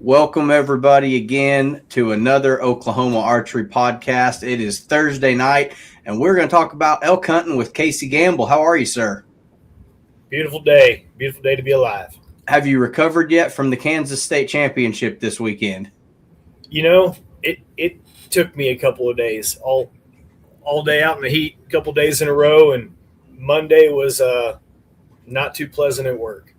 Welcome, everybody, again to another Oklahoma Archery podcast. It is Thursday night, and we're going to talk about elk hunting with Casey Gamble. How are you, sir? Beautiful day. Beautiful day to be alive. Have you recovered yet from the Kansas State Championship this weekend? You know, it took me a couple of days, all day out in the heat, a couple of days in a row, and Monday was not too pleasant at work.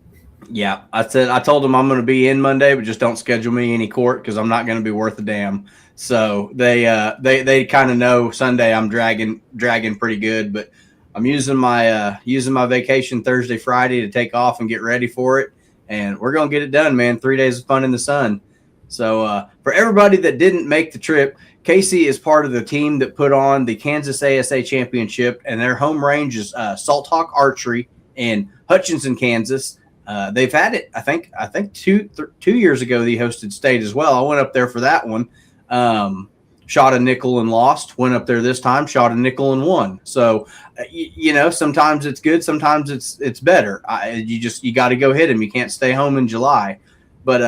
Yeah, I told them I'm going to be in Monday, but just don't schedule me any court because I'm not going to be worth a damn. So they kind of know Sunday I'm dragging pretty good, but I'm using my vacation Thursday, Friday to take off and get ready for it, and we're going to get it done, man. 3 days of fun in the sun. So for everybody that didn't make the trip, Casey is part of the team that put on the Kansas ASA Championship, and their home range is Salt Hawk Archery in Hutchinson, Kansas. They've had it, I think 2 years ago they hosted state as well. I went up there for that one. Shot a nickel and lost. Went up there this time, shot a nickel and won. So, sometimes it's good, sometimes it's better. You got to go hit them. You can't stay home in July. But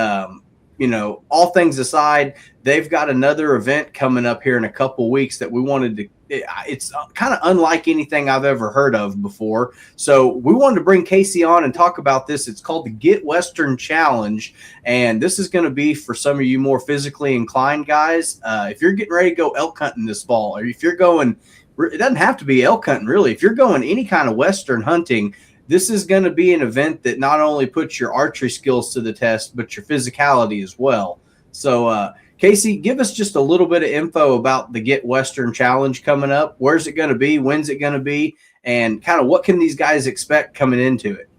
all things aside, they've got another event coming up here in a couple weeks that we wanted to. It's kind of unlike anything I've ever heard of before. So we wanted to bring Casey on and talk about this. It's called the Get Western Challenge. And this is going to be for some of you more physically inclined guys. If you're getting ready to go elk hunting this fall, or if you're going, it doesn't have to be elk hunting really. If you're going any kind of Western hunting, this is going to be an event that not only puts your archery skills to the test, but your physicality as well. So, Casey, give us just a little bit of info about the Get Western Challenge coming up. Where's it going to be? When's it going to be? And kind of what can these guys expect coming into it?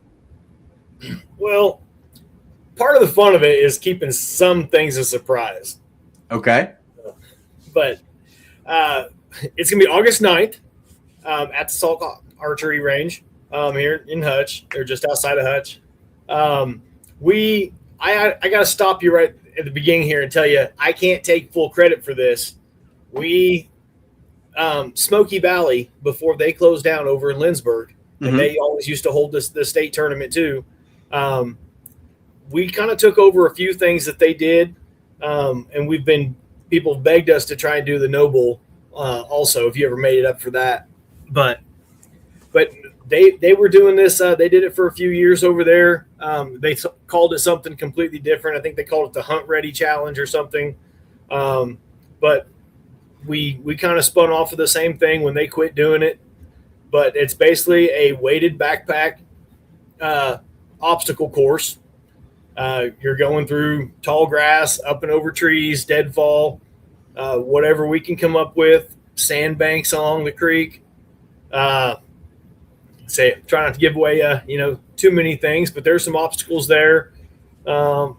Well, part of the fun of it is keeping some things a surprise. Okay. But it's going to be August 9th at the Salt Hawk Archery Range here in Hutch. They're just outside of Hutch. I got to stop you right at the beginning here and tell you I can't take full credit for this. We Smoky Valley, before they closed down over in Lindsborg, and they always used to hold the state tournament too. We kind of took over a few things that they did, and people begged us to try and do the Noble also, if you ever made it up for that. But they were doing this. They did it for a few years over there. They called it something completely different. I think they called it the Hunt Ready Challenge or something. But we kind of spun off of the same thing when they quit doing it. But it's basically a weighted backpack obstacle course. You're going through tall grass, up and over trees, deadfall, whatever we can come up with, sandbanks along the creek. Try not to give away, too many things, but there's some obstacles there.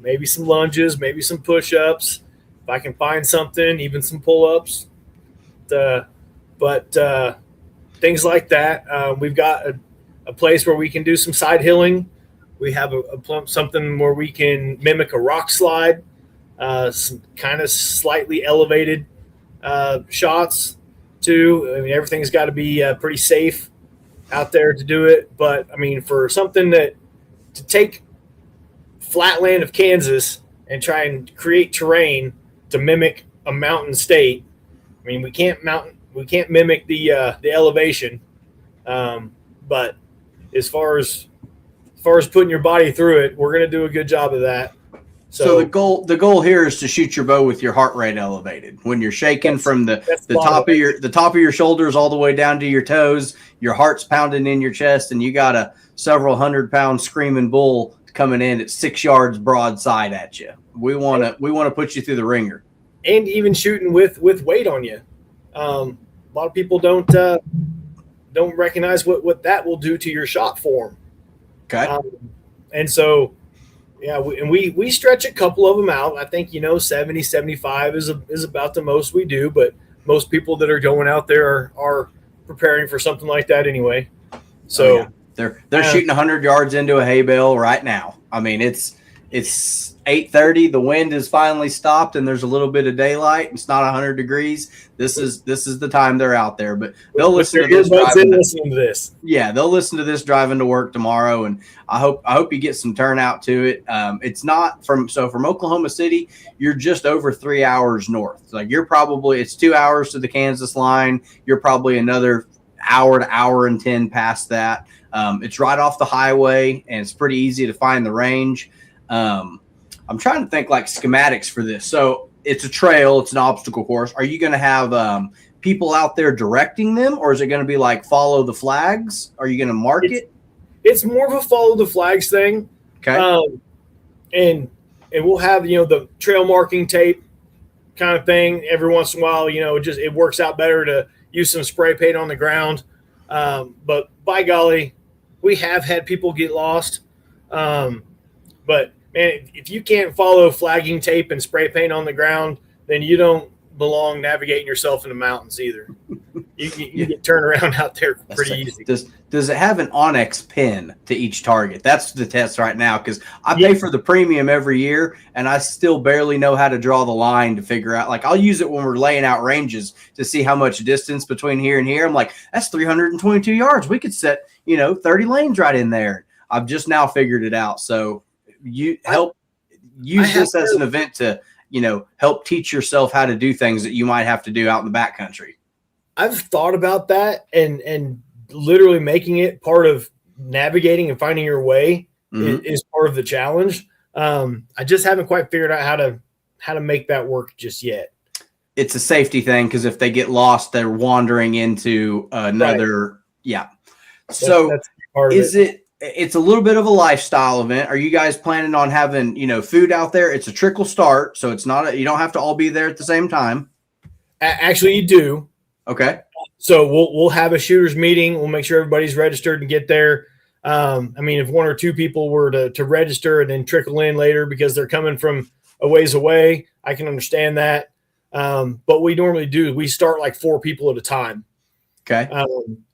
Maybe some lunges, maybe some push-ups. If I can find something, even some pull-ups. But things like that. We've got a place where we can do some side hilling. We have something where we can mimic a rock slide, some kind of slightly elevated shots too. I mean, everything's got to be pretty safe out there to do it. But I mean, for something to take flatland of Kansas and try and create terrain to mimic a mountain state, I mean, we can't mimic the elevation. But as far as putting your body through it, we're going to do a good job of that. So the goal here is to shoot your bow with your heart rate elevated. When you're shaking from the top of your shoulders all the way down to your toes, your heart's pounding in your chest, and you got a several 100-pound screaming bull coming in at 6 yards broadside at you. We want to put you through the ringer. And even shooting with weight on you. A lot of people don't recognize what that will do to your shot form. Okay. And so. Yeah, we stretch a couple of them out. I think, 70, 75 is about the most we do, but most people that are going out there are preparing for something like that anyway. So they're shooting 100 yards into a hay bale right now. I mean, it's It's 8:30. The wind has finally stopped, and there's a little bit of daylight. It's not 100 degrees. This is the time they're out there. But they'll listen to this listening to this. Yeah, they'll listen to this driving to work tomorrow, and I hope you get some turnout to it. It's not from Oklahoma City, you're just over 3 hours north. Like it's 2 hours to the Kansas line. You're probably another hour to hour and 10 past that. It's right off the highway, and it's pretty easy to find the range. I'm trying to think like schematics for this. So it's a trail, it's an obstacle course. Are you going to have people out there directing them, or is it going to be like follow the flags? Are you going to mark it? It's more of a follow the flags thing. Okay. And we'll have, the trail marking tape kind of thing every once in a while. It works out better to use some spray paint on the ground. But by golly, we have had people get lost. But man, if you can't follow flagging tape and spray paint on the ground, then you don't belong navigating yourself in the mountains either. You get turned around out there pretty easy. Does it have an Onyx pin to each target? That's the test right now, because I pay for the premium every year, and I still barely know how to draw the line to figure out. Like, I'll use it when we're laying out ranges to see how much distance between here and here. I'm like, that's 322 yards. We could set 30 lanes right in there. I've just now figured it out. So use this as an event to help teach yourself how to do things that you might have to do out in the backcountry. I've thought about that, and literally making it part of navigating and finding your way is part of the challenge. I just haven't quite figured out how to make that work just yet. It's a safety thing, because if they get lost, they're wandering into another. Right. Yeah. So that's part of it. It's a little bit of a lifestyle event. Are you guys planning on having, food out there? It's a trickle start, so it's not you don't have to all be there at the same time. Actually, you do. Okay. So we'll have a shooters meeting. We'll make sure everybody's registered and get there. If one or two people were to register and then trickle in later because they're coming from a ways away, I can understand that. But we normally do. We start like 4 people at a time. Okay.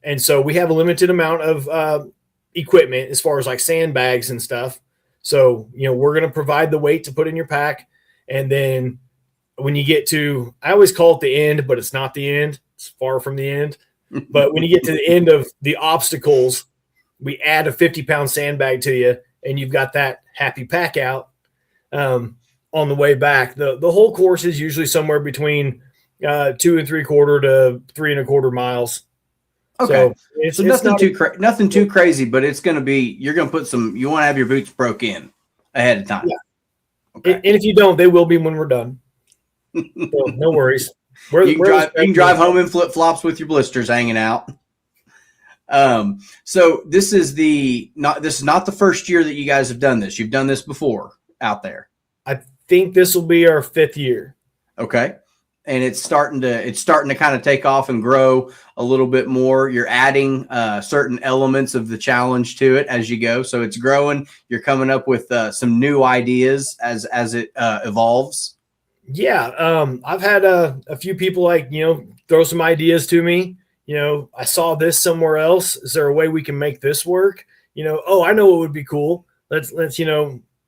And so we have a limited amount of equipment as far as like sandbags and stuff. So, we're going to provide the weight to put in your pack. And then when you get to, I always call it the end, but it's not the end. It's far from the end. But when you get to the end of the obstacles, we add a 50-pound sandbag to you, and you've got that happy pack out on the way back. The whole course is usually somewhere between 2 3/4 to 3 1/4 miles. Okay. So nothing too crazy, but it's going to be, you're going to put you want to have your boots broke in ahead of time. Yeah. Okay. And if you don't, they will be when we're done. So, no worries. You can drive home in flip-flops with your blisters hanging out. So this is not the first year that you guys have done this. You've done this before out there. I think this will be our 5th year. Okay. And it's starting to kind of take off and grow a little bit more. You're adding certain elements of the challenge to it as you go. So it's growing. You're coming up with some new ideas as it evolves. Yeah. I've had a few people throw some ideas to me. I saw this somewhere else. Is there a way we can make this work? I know what would be cool. Let's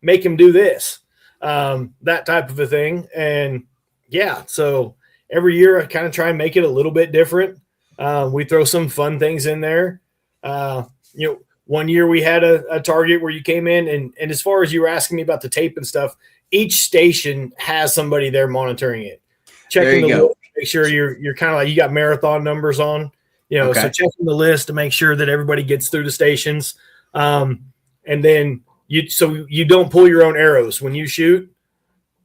make him do this. That type of a thing. And yeah, so every year I kind of try and make it a little bit different. We throw some fun things in there. One year we had a target where you came in and as far as you were asking me about the tape and stuff, each station has somebody there monitoring it, checking the list, make sure you're kind of like, you got marathon numbers on, so checking the list to make sure that everybody gets through the stations. And then you don't pull your own arrows when you shoot.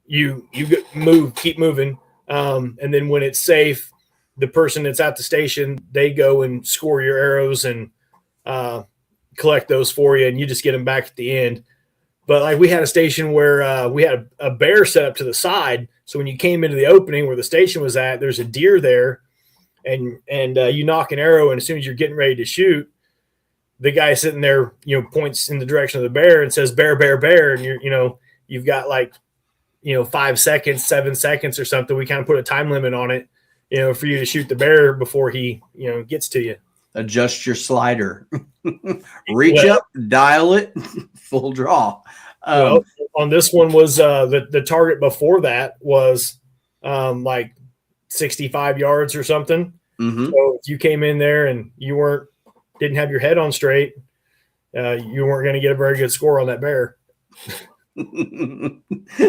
You keep moving. And then when it's safe, the person that's at the station, they go and score your arrows and collect those for you, and you just get them back at the end. But like we had a station where we had a bear set up to the side. So when you came into the opening where the station was at, there's a deer there, and you knock an arrow, and as soon as you're getting ready to shoot, the guy sitting there, points in the direction of the bear and says, "Bear, bear, bear," and you've got like 5 seconds, 7 seconds or something. We kind of put a time limit on it, for you to shoot the bear before he, gets to you. Adjust your slider, reach up, dial it, full draw. on this one was the target before that was like 65 yards or something. Mm-hmm. So if you came in there and you didn't have your head on straight, you weren't going to get a very good score on that bear.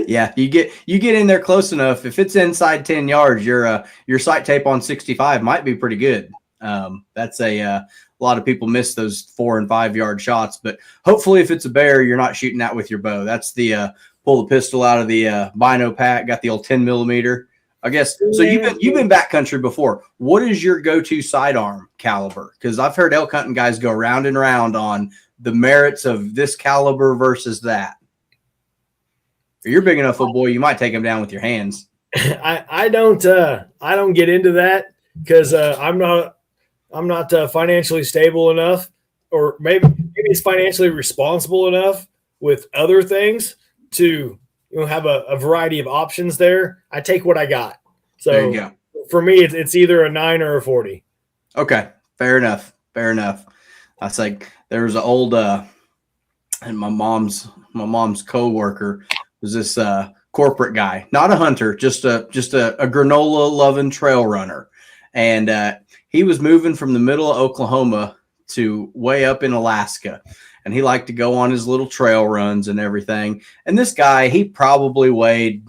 Yeah, you get in there close enough. If it's inside 10 yards, your sight tape on 65 might be pretty good. That's a lot of people miss those 4 and 5 yard shots, but hopefully if it's a bear, you're not shooting that with your bow. That's the pull the pistol out of the bino pack, got the old 10 millimeter. I guess so. You've been backcountry before. What is your go-to sidearm caliber? Because I've heard elk hunting guys go round and round on the merits of this caliber versus that. If you're big enough, oh boy, you might take them down with your hands. I don't get into that because I'm not financially stable enough, or maybe it's financially responsible enough with other things to have a variety of options there. I take what I got. So there you go. For me, it's either a 9 or a 40. Okay, fair enough. I was like, there was an old and my mom's coworker was this corporate guy, not a hunter, just a granola loving trail runner, and he was moving from the middle of Oklahoma to way up in Alaska. And he liked to go on his little trail runs and everything. And this guy, he probably weighed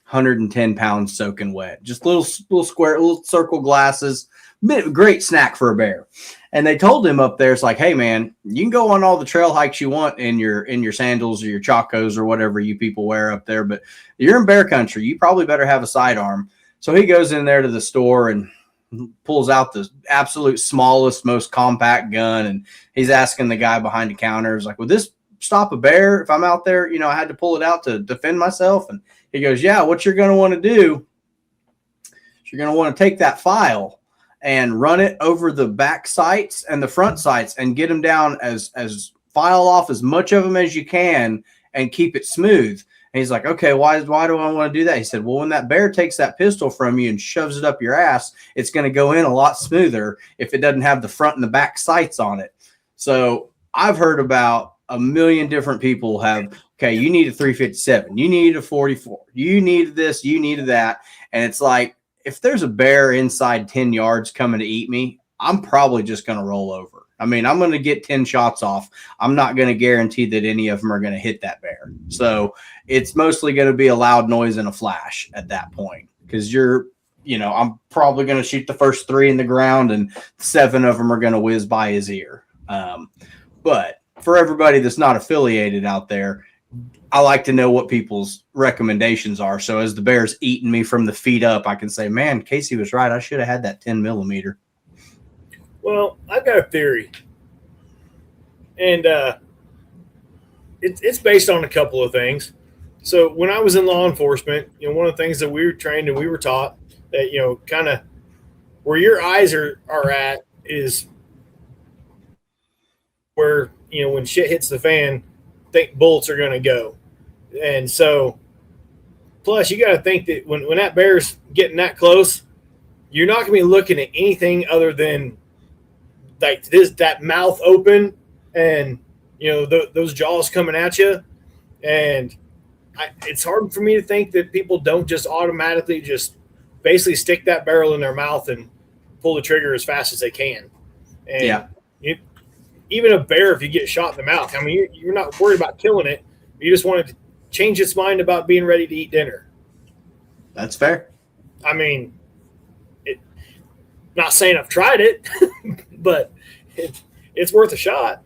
110 pounds soaking wet. Just little square, little circle glasses. Great snack for a bear. And they told him up there, it's like, hey, man, you can go on all the trail hikes you want in your sandals or your chacos or whatever you people wear up there. But you're in bear country. You probably better have a sidearm. So he goes in there to the store and pulls out the absolute smallest, most compact gun, and he's asking the guy behind the counter, is like, would this stop a bear if I'm out there? I had to pull it out to defend myself. And he goes, yeah, what you're going to want to do is you're going to want to take that file and run it over the back sights and the front sights and get them down as file off as much of them as you can and keep it smooth. And he's like, okay, why do I want to do that? He said, well, when that bear takes that pistol from you and shoves it up your ass, it's going to go in a lot smoother if it doesn't have the front and the back sights on it. So I've heard about a million different people have, okay, you need a 357, you need a 44, you needed this, you needed that. And it's like, if there's a bear inside 10 yards coming to eat me, I'm probably just going to roll over. I mean, I'm going to get 10 shots off. I'm not going to guarantee that any of them are going to hit that bear. So it's mostly going to be a loud noise and a flash at that point, because I'm probably going to shoot the first 3 in the ground and 7 of them are going to whiz by his ear. But for everybody that's not affiliated out there, I like to know what people's recommendations are. So as the bear's eating me from the feet up, I can say, man, Casey was right. I should have had that 10 millimeter. Well, I've got a theory, and it's based on a couple of things. So when I was in law enforcement, one of the things that we were trained and we were taught that, kind of where your eyes are at is where, when shit hits the fan, think bullets are going to go. And so, plus you got to think that when that bear's getting that close, you're not going to be looking at anything other than like that mouth open and those jaws coming at you. And it's hard for me to think that people don't just automatically just basically stick that barrel in their mouth and pull the trigger as fast as they can. And yeah, even a bear, if you get shot in the mouth, I mean, you're not worried about killing it. You just want to change its mind about being ready to eat dinner. That's fair. I mean, not saying I've tried it, but it's worth a shot.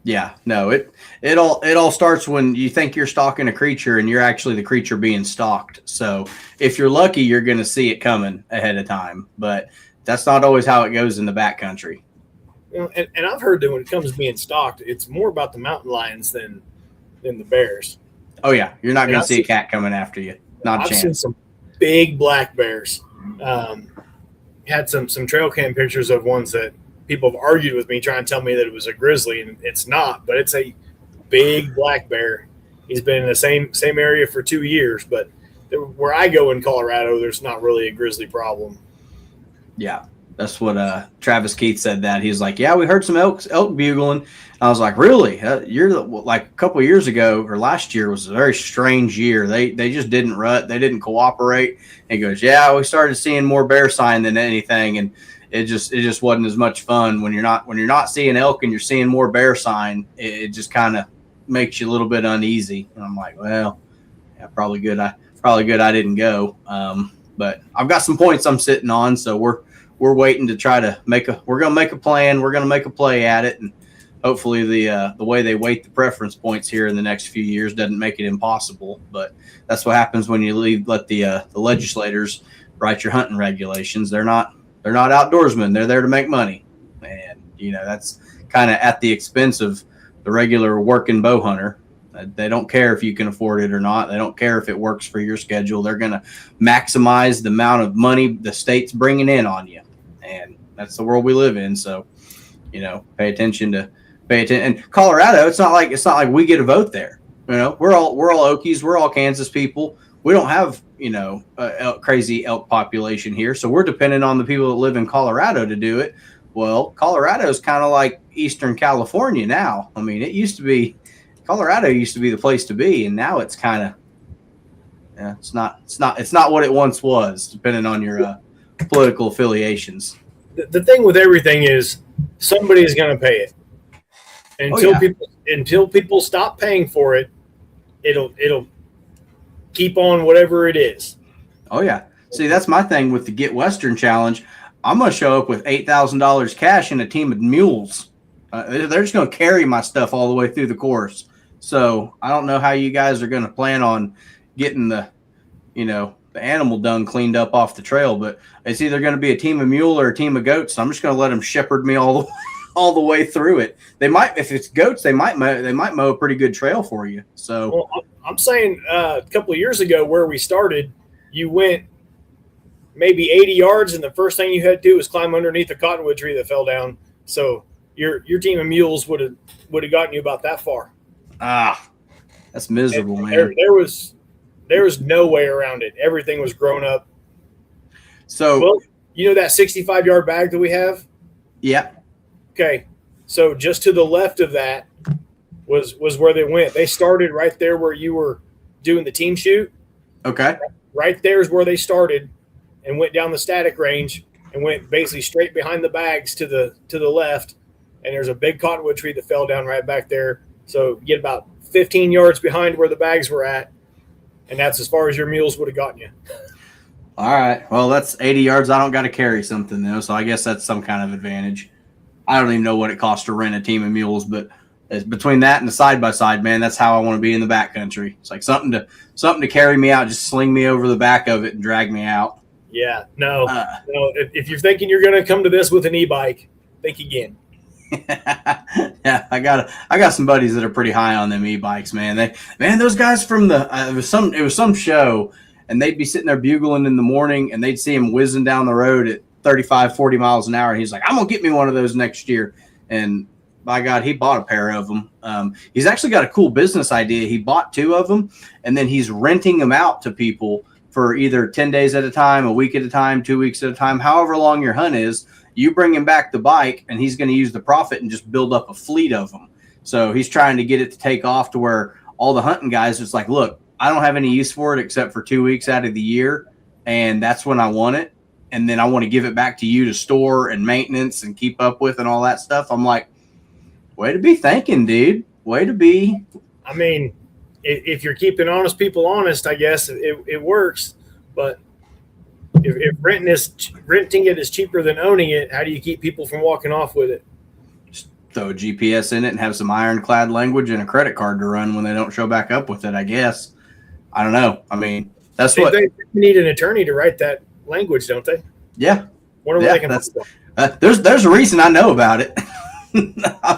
Yeah, no, it all starts when you think you're stalking a creature and you're actually the creature being stalked. So if you're lucky, you're going to see it coming ahead of time, but that's not always how it goes in the backcountry. And I've heard that when it comes to being stalked, it's more about the mountain lions than the bears. Oh yeah, you're not going to see a cat coming after you. Not a chance. I've seen some big black bears. Had some trail cam pictures of ones that people have argued with me trying to tell me that it was a grizzly, and it's not, but it's a big black bear. He's been in the same area for 2 years, but where I go in Colorado, there's not really a grizzly problem. Yeah, That's what Travis Keith said. That he was like, yeah, we heard some elk bugling. I was like, really? You're like a couple of years ago or last year was a very strange year. They just didn't rut. They didn't cooperate. And he goes, yeah, we started seeing more bear sign than anything, and it just wasn't as much fun when you're not seeing elk and you're seeing more bear sign. It just kind of makes you a little bit uneasy. And I'm like, well, yeah, probably good I didn't go. But I've got some points I'm sitting on, so we're waiting to try to we're going to make a plan. We're going to make a play at it. And hopefully the way they weight the preference points here in the next few years doesn't make it impossible. But that's what happens when you let the legislators write your hunting regulations. They're not outdoorsmen. They're there to make money. And, that's kind of at the expense of the regular working bow hunter. They don't care if you can afford it or not. They don't care if it works for your schedule. They're going to maximize the amount of money the state's bringing in on you. And that's the world we live in. So, pay attention. And Colorado, it's not like we get a vote there. We're all Okies. We're all Kansas people. We don't have, a crazy elk population here. So we're dependent on the people that live in Colorado to do it. Well, Colorado is kind of like Eastern California now. I mean, Colorado used to be the place to be, and now it's kind of, it's not what it once was, depending on your political affiliations. The thing with everything is somebody is going to pay it. Until people stop paying for it, it'll keep on whatever it is. Oh yeah. See, that's my thing with the Get Western Challenge. I'm going to show up with $8,000 cash and a team of mules. They're just going to carry my stuff all the way through the course. So I don't know how you guys are going to plan on getting the animal dung cleaned up off the trail, but it's either going to be a team of mule or a team of goats. So I'm just going to let them shepherd me all the way through it. They might, if it's goats, they might mow a pretty good trail for you. So well, I'm saying a couple of years ago where we started, you went maybe 80 yards, and the first thing you had to do was climb underneath a cottonwood tree that fell down. So your team of mules would have gotten you about that far. That's miserable, and man. There was no way around it. Everything was grown up. So, that 65-yard bag that we have? Yeah. Okay. So just to the left of that was where they went. They started right there where you were doing the team shoot. Okay. Right there is where they started and went down the static range and went basically straight behind the bags to the left. And there's a big cottonwood tree that fell down right back there. So you get about 15 yards behind where the bags were at, and that's as far as your mules would have gotten you. All right. Well, that's 80 yards. I don't got to carry something, though, so I guess that's some kind of advantage. I don't even know what it costs to rent a team of mules, but between that and the side-by-side, man, that's how I want to be in the backcountry. It's like something to carry me out, just sling me over the back of it and drag me out. Yeah. No. If you're thinking you're going to come to this with an e-bike, think again. Yeah, I got some buddies that are pretty high on them e-bikes, man. Those guys from it was some show, and they'd be sitting there bugling in the morning, and they'd see him whizzing down the road at 35, 40 miles an hour. And he's like, I'm gonna get me one of those next year. And by God, he bought a pair of them. He's actually got a cool business idea. He bought 2 of them, and then he's renting them out to people for either 10 days at a time, a week at a time, 2 weeks at a time, however long your hunt is. You bring him back the bike, and he's going to use the profit and just build up a fleet of them. So he's trying to get it to take off to where all the hunting guys, it's like, look, I don't have any use for it except for 2 weeks out of the year, and that's when I want it. And then I want to give it back to you to store and maintenance and keep up with and all that stuff. I'm like, way to be thinking, dude. Way to be. I mean, if you're keeping honest people honest, I guess it works. But if renting it is cheaper than owning it, how do you keep people from walking off with it? Just throw a GPS in it and have some ironclad language and a credit card to run when they don't show back up with it, I guess. I don't know. I mean, that's what they need an attorney to write that language, don't they? Yeah. Wonder what they can there's a reason I know about it. I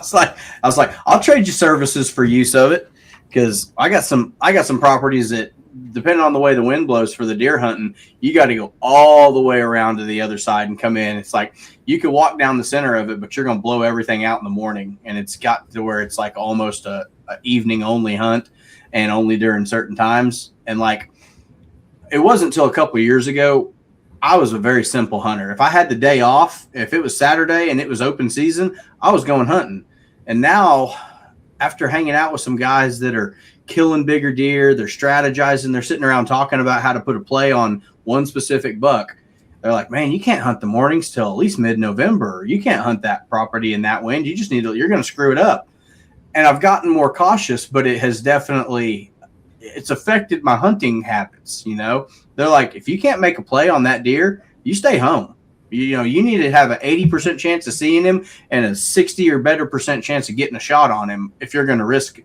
was like, I'll trade you services for use of it, because I got some properties that, depending on the way the wind blows for the deer hunting, you got to go all the way around to the other side and come in. It's like you could walk down the center of it, but you're going to blow everything out in the morning. And it's got to where it's like almost a evening only hunt, and only during certain times. And like, it wasn't until a couple of years ago I was a very simple hunter. If I had the day off, if it was Saturday and it was open season, I was going hunting. And now, after hanging out with some guys that are killing bigger deer, they're strategizing, they're sitting around talking about how to put a play on one specific buck. They're like, man, you can't hunt the mornings till at least mid-November. You can't hunt that property in that wind. You just need to, you're going to screw it up. And I've gotten more cautious, but it has definitely, it's affected my hunting habits. You know, they're like, if you can't make a play on that deer, you stay home. You know, you need to have an 80% chance of seeing him and a 60 or better percent chance of getting a shot on him if you're going to risk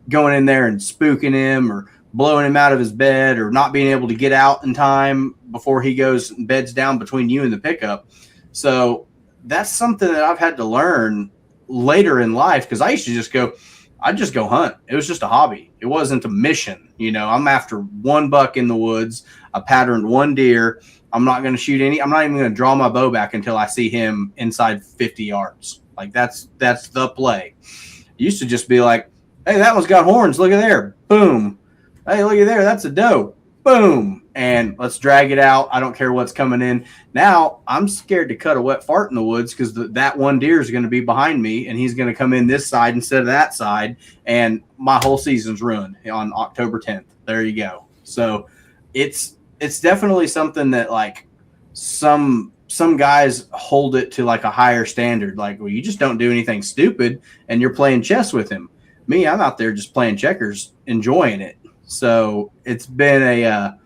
going in there and spooking him or blowing him out of his bed or not being able to get out in time before he goes and beds down between you and the pickup. So that's something that I've had to learn later in life, because I used to I'd just go hunt. It was just a hobby. It wasn't a mission. You know, I'm after one buck in the woods. I patterned one deer. I'm not going to shoot any. I'm not even going to draw my bow back until I see him inside 50 yards. Like that's the play. It used to just be like, hey, that one's got horns. Look at there. Boom. Hey, look at there. That's a doe. Boom. And let's drag it out. I don't care what's coming in. Now I'm scared to cut a wet fart in the woods because that one deer is going to be behind me and he's going to come in this side instead of that side. And my whole season's ruined on October 10th. There you go. So it's definitely something that like some guys hold it to like a higher standard. Like, well, you just don't do anything stupid and you're playing chess with him. Me, I'm out there just playing checkers, enjoying it. So it's been a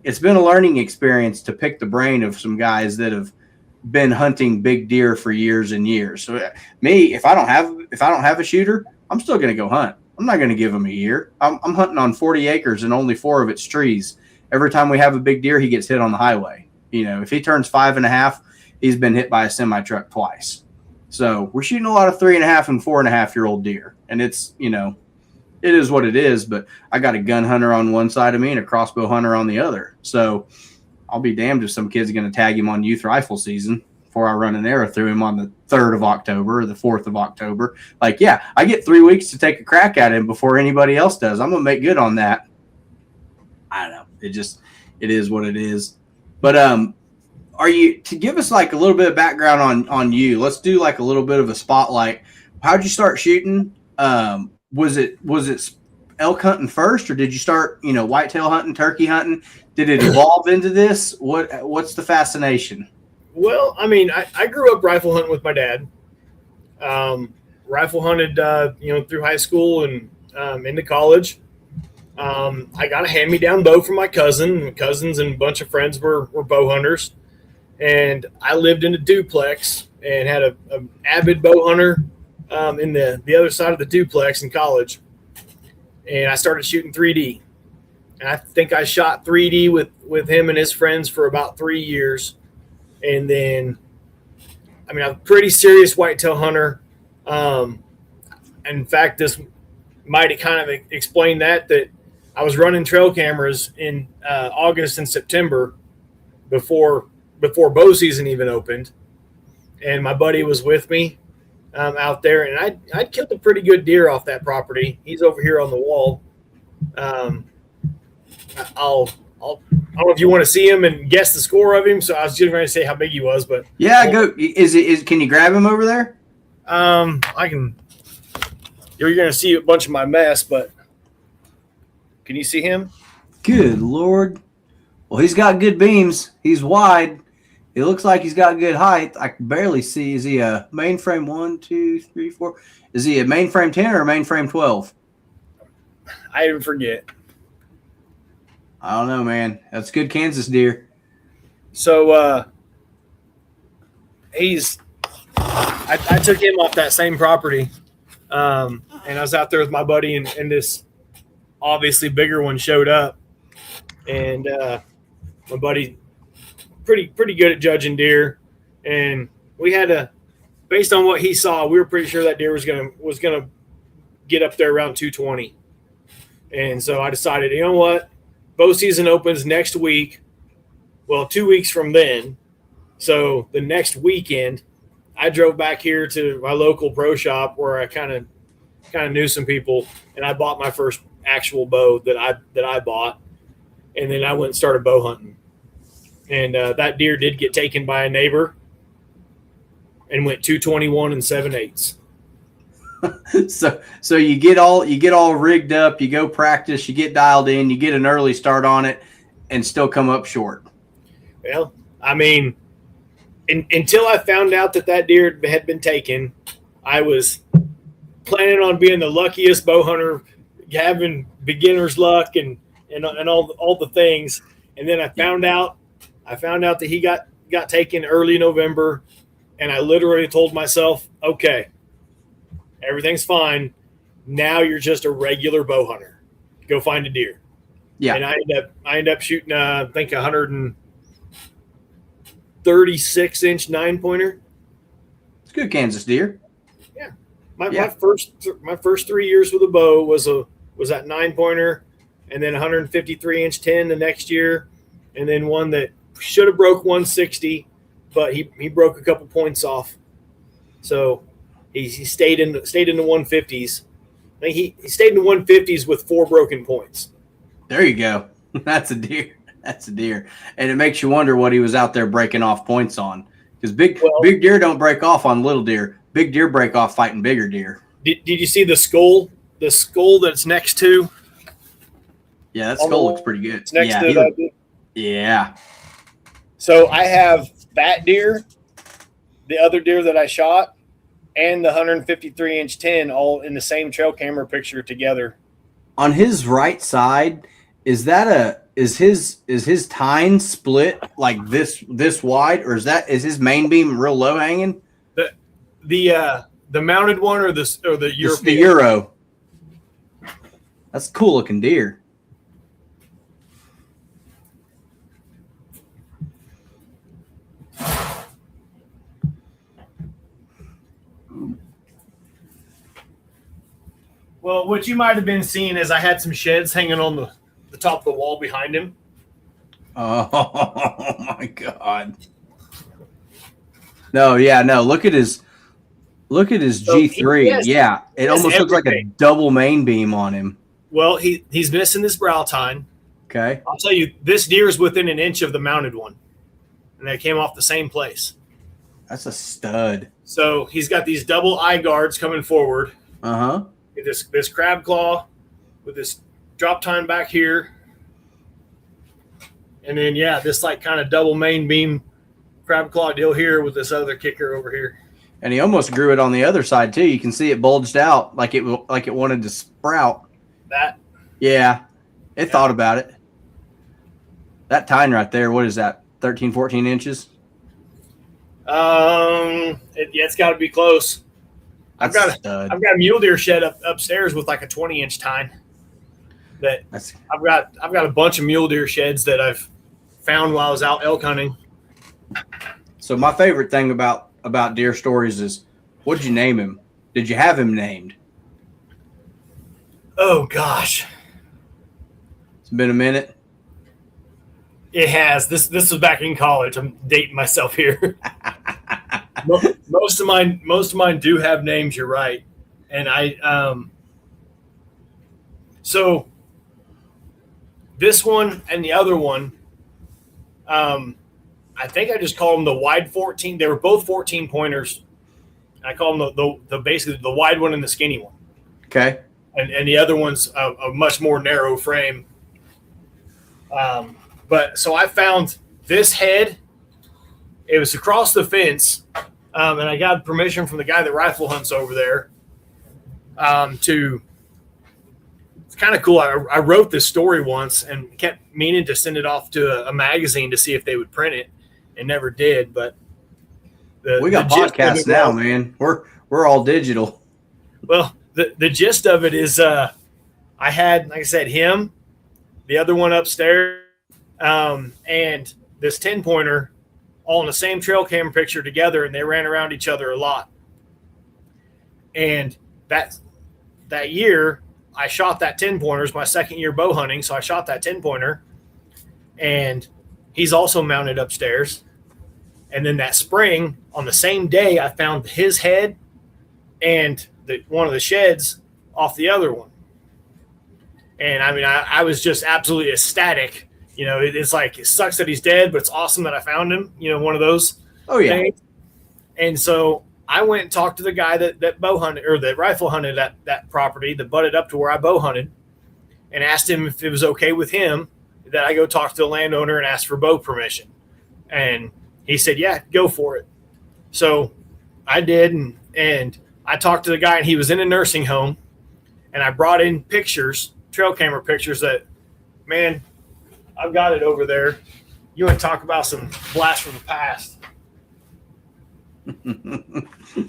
learning experience to pick the brain of some guys that have been hunting big deer for years and years. So me, if I don't have a shooter, I'm still going to go hunt. I'm not going to give him a year. I'm hunting on 40 acres and only 4 of its trees. Every time we have a big deer, he gets hit on the highway. You know, if he turns 5.5, he's been hit by a semi truck twice. So we're shooting a lot of 3.5 and 4.5-year-old deer, and it's, you know, it is what it is. But I got a gun hunter on one side of me and a crossbow hunter on the other. So I'll be damned if some kid's going to tag him on youth rifle season before I run an arrow through him on the 3rd of October or the 4th of October. Like, yeah, I get 3 weeks to take a crack at him before anybody else does. I'm going to make good on that. I don't know. It is what it is. But are you, to give us like a little bit of background on you, let's do like a little bit of a spotlight. How'd you start shooting? Was it elk hunting first, or did you start, you know, whitetail hunting, turkey hunting? Did it evolve into this? What's the fascination? Well, I mean, I grew up rifle hunting with my dad. Rifle hunted, through high school and into college. I got a hand-me-down bow from my cousin. My cousins and a bunch of friends were bow hunters. And I lived in a duplex and had an avid bow hunter in the other side of the duplex in college. And I started shooting 3D. And I think I shot 3D with him and his friends for about 3 years. And then, I mean, I'm a pretty serious whitetail hunter. In fact, this might kind of explain that I was running trail cameras in August and September before bow season even opened. And my buddy was with me out there, and I'd killed a pretty good deer off that property. He's over here on the wall. I don't know if you want to see him and guess the score of him. So I was just going to say how big he was, but yeah, go. Can you grab him over there? I can. You're going to see a bunch of my mess, but can you see him? Good Lord. Well, he's got good beams. He's wide. It looks like he's got good height. I can barely see. Is he a mainframe 1, 2, 3, 4? Is he a mainframe 10 or a mainframe 12? I even forget. I don't know, man. That's good Kansas deer. So I took him off that same property, and I was out there with my buddy, and this obviously bigger one showed up, and my buddy pretty good at judging deer, and we had based on what he saw, we were pretty sure that deer was gonna get up there around 220, and so I decided, you know what, bow season opens next week, well 2 weeks from then, so the next weekend I drove back here to my local pro shop where I kind of knew some people, and I bought my first actual bow that I bought, and then I went and started bow hunting. and that deer did get taken by a neighbor and went 221 and 7/8. So you get all rigged up, you go practice, you get dialed in, you get an early start on it, and still come up short. Well, I mean, until I found out that deer had been taken, I was planning on being the luckiest bow hunter, having beginner's luck and all the things. And then I found out that he got taken early November, and I literally told myself, okay, everything's fine. Now you're just a regular bow hunter. Go find a deer. Yeah. And I end up shooting I think 136-inch 9-pointer. It's good Kansas deer. Yeah. My first 3 years with a bow was that 9-pointer, and then 153-inch 10 the next year, and then one that should have broke 160, but he broke a couple points off. So he stayed in the 150s. I think he stayed in the 150s with 4 broken points. There you go. That's a deer. That's a deer. And it makes you wonder what he was out there breaking off points on. Because big deer don't break off on little deer. Big deer break off fighting bigger deer. Did you see the skull? The skull that's next to? Yeah, that skull looks pretty good. It's next to that deer. Yeah. So I have that deer, the other deer that I shot, and the 153-inch 10 all in the same trail camera picture together. On his right side, is his tine split like this wide, or is his main beam real low hanging? The mounted one or the European? The Euro. That's a cool looking deer. Well, what you might have been seeing is I had some sheds hanging on the top of the wall behind him. Oh my God. No, yeah, no. Look at his G3. Yeah, it almost looks like a double main beam on him. Well, he's missing his brow tine. Okay. I'll tell you, this deer is within an inch of the mounted one, and they came off the same place. That's a stud. So he's got these double eye guards coming forward. Uh-huh. This crab claw with this drop tine back here. And then, this like kind of double main beam crab claw deal here with this other kicker over here. And he almost grew it on the other side too. You can see it bulged out like it wanted to sprout. That? Yeah. It thought about it. That tine right there, what is that? 13, 14 inches? It's got to be close. I've got a mule deer shed upstairs with like a 20-inch tine. I've got a bunch of mule deer sheds that I've found while I was out elk hunting. So my favorite thing about deer stories is, what did you name him? Did you have him named? Oh gosh, it's been a minute. It has. This was back in college. I'm dating myself here. Most of mine do have names. You're right, and so this one and the other one, I think I just call them the wide 14. They were both 14 pointers. I call them the basically the wide one and the skinny one. Okay. And the other one's a much more narrow frame. But so I found this head. It was across the fence, and I got permission from the guy that rifle hunts over there. It's kind of cool. I wrote this story once and kept meaning to send it off to a magazine to see if they would print it, and never did. But we got podcasts now, man. We're all digital. Well, the gist of it is, I had, like I said, him, the other one upstairs, and this 10-pointer all in the same trail cam picture together, and they ran around each other a lot. And that year, I shot that 10-pointer. It was my second year bow hunting, so I shot that 10-pointer, and he's also mounted upstairs. And then that spring, on the same day, I found his head and one of the sheds off the other one. And I mean, I was just absolutely ecstatic it's like it sucks that he's dead, but it's awesome that I found him. One of those. Oh yeah. things. And so I went and talked to the guy that bow hunted or that rifle hunted that property that butted up to where I bow hunted, and asked him if it was okay with him that I go talk to the landowner and ask for bow permission. And he said, yeah, go for it. So I did. And I talked to the guy, and he was in a nursing home, and I brought in pictures, trail camera pictures that, man, I've got it over there. You want to talk about some blast from the past.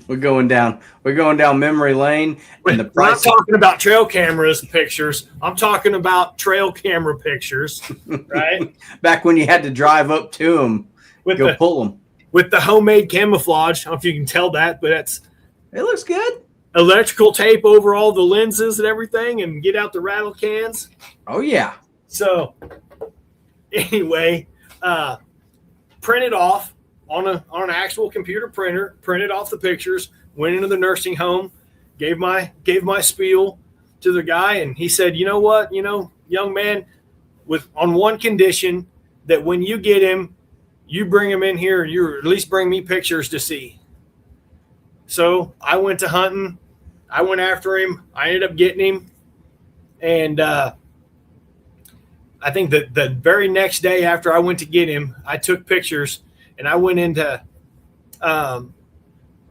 We're going down memory lane. And I'm not talking about trail cameras pictures. I'm talking about trail camera pictures, right? Back when you had to drive up to them, pull them. With the homemade camouflage. I don't know if you can tell that, but it looks good. Electrical tape over all the lenses and everything, and get out the rattle cans. Oh, yeah. So, anyway, printed off on an actual computer printer, printed off the pictures, went into the nursing home, gave my spiel to the guy, and he said, you know what, young man, on one condition, that when you get him, you bring him in here, and you at least bring me pictures to see. So I went to hunting. I went after him. I ended up getting him. And I think that the very next day after I went to get him, I took pictures, and I went into the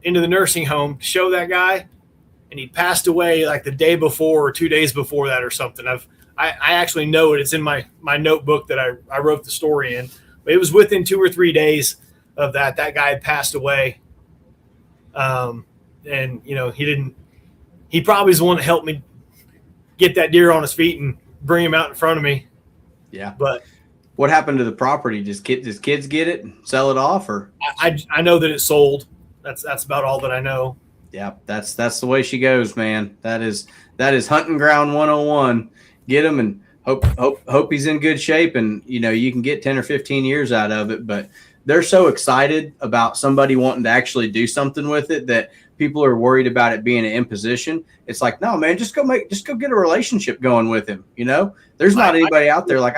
nursing home to show that guy, and he passed away like the day before or 2 days before that or something. I actually know it. It's in my notebook that I wrote the story in. But it was within 2 or 3 days of that guy had passed away. And he probably is the one that helped me get that deer on his feet and bring him out in front of me. Yeah. But what happened to the property? Does kids get it and sell it off, or? I know that it sold. That's about all that I know. Yeah, that's the way she goes, man. That is hunting ground 101. Get him and hope he's in good shape, and you can get 10 or 15 years out of it. But they're so excited about somebody wanting to actually do something with it that people are worried about it being an imposition. It's like, no, man, just go get a relationship going with him. There's not anybody out there. Like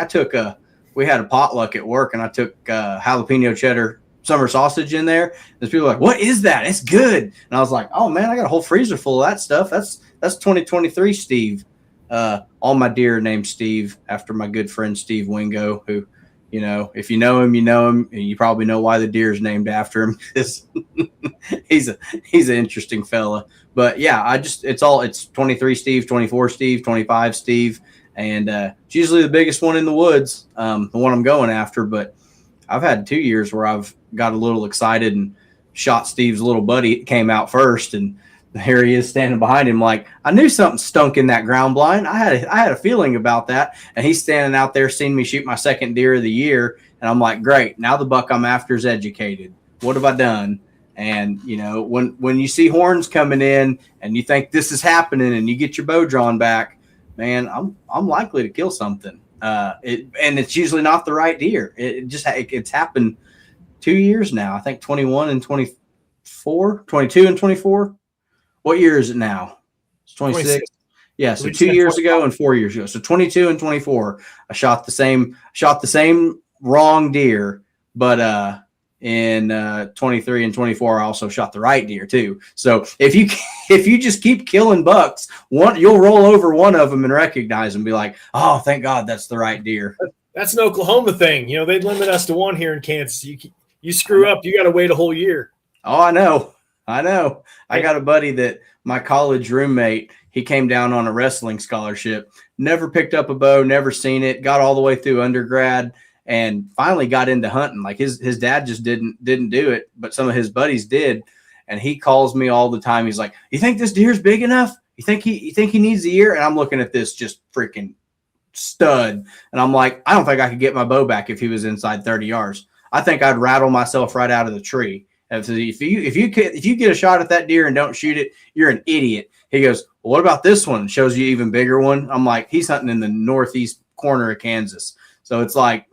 we had a potluck at work, and I took jalapeno cheddar summer sausage in there. There's people like, what is that? It's good. And I was like, oh man, I got a whole freezer full of that stuff. That's 2023 Steve. All my deer are named Steve after my good friend Steve Wingo, who, if you know him, and you probably know why the deer is named after him. He's an interesting fella. But yeah, it's 23 Steve, 24 Steve, 25 Steve, and it's usually the biggest one in the woods, the one I'm going after. But I've had 2 years where I've got a little excited and shot Steve's little buddy. It came out first, and here he is standing behind him. Like, I knew something stunk in that ground blind. I had a feeling about that. And he's standing out there seeing me shoot my second deer of the year. And I'm like, great. Now the buck I'm after is educated. What have I done? And, when you see horns coming in and you think this is happening and you get your bow drawn back, man, I'm likely to kill something. And it's usually not the right deer. It's happened 2 years now. I think 21 and 24, 22 and 24. What year is it now? It's 26. Yeah, so 2 years ago and 4 years ago. So 22 and 24, I shot the same wrong deer, but in 23 and 24, I also shot the right deer too. So if you just keep killing bucks, you'll roll over one of them and recognize them, and be like, oh, thank God that's the right deer. That's an Oklahoma thing. They'd limit us to one here in Kansas. You screw up, you got to wait a whole year. Oh, I know. I got a buddy that my college roommate, he came down on a wrestling scholarship, never picked up a bow, never seen it, got all the way through undergrad, and finally got into hunting. Like his dad just didn't do it, but some of his buddies did. And he calls me all the time. He's like, you think this deer's big enough? You think he needs a year? And I'm looking at this just freaking stud. And I'm like, I don't think I could get my bow back if he was inside 30 yards. I think I'd rattle myself right out of the tree. If you get a shot at that deer and don't shoot it, you're an idiot. He goes, well, what about this one? Shows you even bigger one. I'm like, he's hunting in the northeast corner of Kansas. So it's like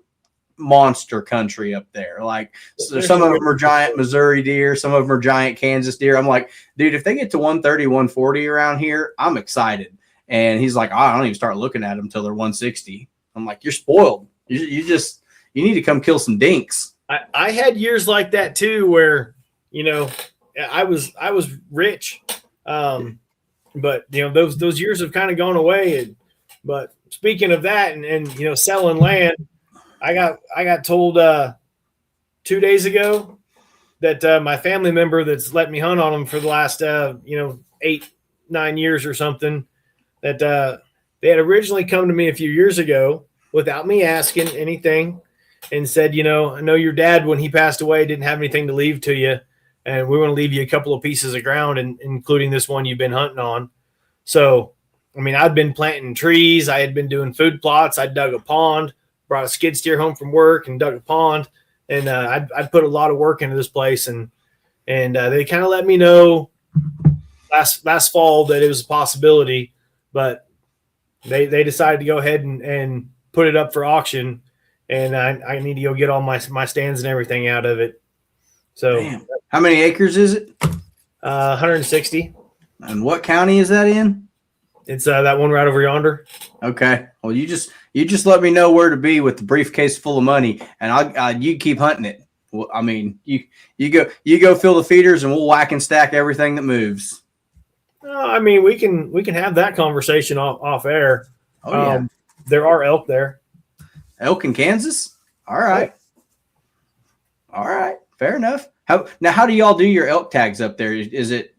monster country up there. Like, so some of them are giant Missouri deer. Some of them are giant Kansas deer. I'm like, dude, if they get to 130, 140 around here, I'm excited. And he's like, I don't even start looking at them until they're 160. I'm like, you're spoiled. You need to come kill some dinks. I had years like that too, where, I was rich. But those years have kind of gone away. But speaking of that and selling land, I got told 2 days ago that my family member that's let me hunt on them for the last 8-9 years or something, that they had originally come to me a few years ago without me asking anything and said, I know your dad, when he passed away, didn't have anything to leave to you, and we want to leave you a couple of pieces of ground, including this one you've been hunting on. So, I'd been planting trees. I had been doing food plots. I dug a pond, brought a skid steer home from work and dug a pond. And I'd put a lot of work into this place. And they kind of let me know last fall that it was a possibility. But they decided to go ahead and put it up for auction. And I need to go get all my stands and everything out of it. So, damn. How many acres is it? 160. And what county is that in? It's that one right over yonder. Okay. Well, you just let me know where to be with the briefcase full of money, and you keep hunting it. Well, you go fill the feeders, and we'll whack and stack everything that moves. We can have that conversation off air. Oh yeah. There are elk there. Elk in Kansas? All right. Yeah. All right. Fair enough. How do y'all do your elk tags up there? Is it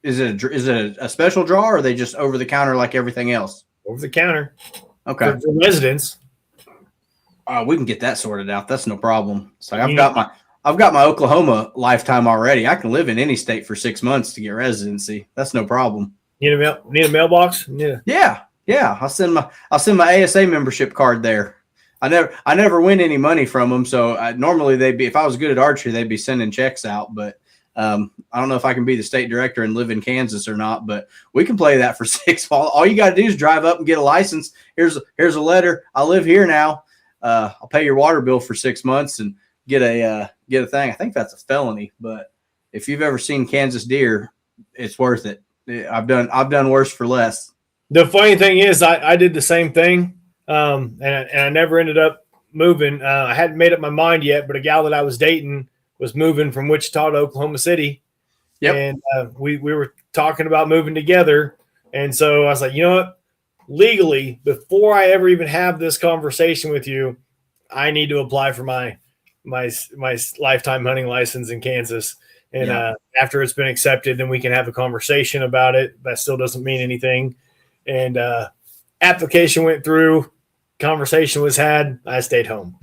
a special draw, or are they just over the counter like everything else? Over the counter. Okay. For residents. We can get that sorted out. That's no problem. So I've got my Oklahoma lifetime already. I can live in any state for 6 months to get residency. That's no problem. Need a mailbox? Yeah. I'll send my ASA membership card there. I never win any money from them. So normally if I was good at archery, they'd be sending checks out. But I don't know if I can be the state director and live in Kansas or not. But we can play that for 6. All you got to do is drive up and get a license. Here's a letter. I live here now. I'll pay your water bill for 6 months and get a thing. I think that's a felony, but if you've ever seen Kansas deer, it's worth it. I've done worse for less. The funny thing is, I did the same thing, and I never ended up moving. I hadn't made up my mind yet, but a gal that I was dating was moving from Wichita to Oklahoma City. Yep. And we were talking about moving together, and so I was like, you know what? Legally, before I ever even have this conversation with you, I need to apply for my lifetime hunting license in Kansas. And after it's been accepted, then we can have a conversation about it. That still doesn't mean anything. And application went through, conversation was had. I stayed home.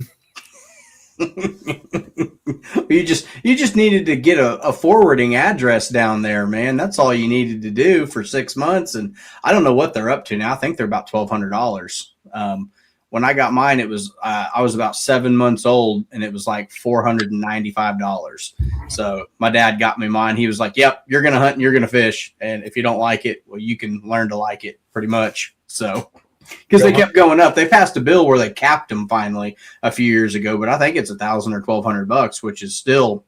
You just needed to get a forwarding address down there, man. That's all you needed to do for 6 months. And I don't know what they're up to now. I think they're about $1,200. When I got mine, it was I was about 7 months old, and it was like $495. So my dad got me mine. He was like, "Yep, you're gonna hunt and you're gonna fish, and if you don't like it, well, you can learn to like it, pretty much." So. Because they kept going up. They passed a bill where they capped them finally a few years ago, but I think it's $1,000 or $1,200, which is still,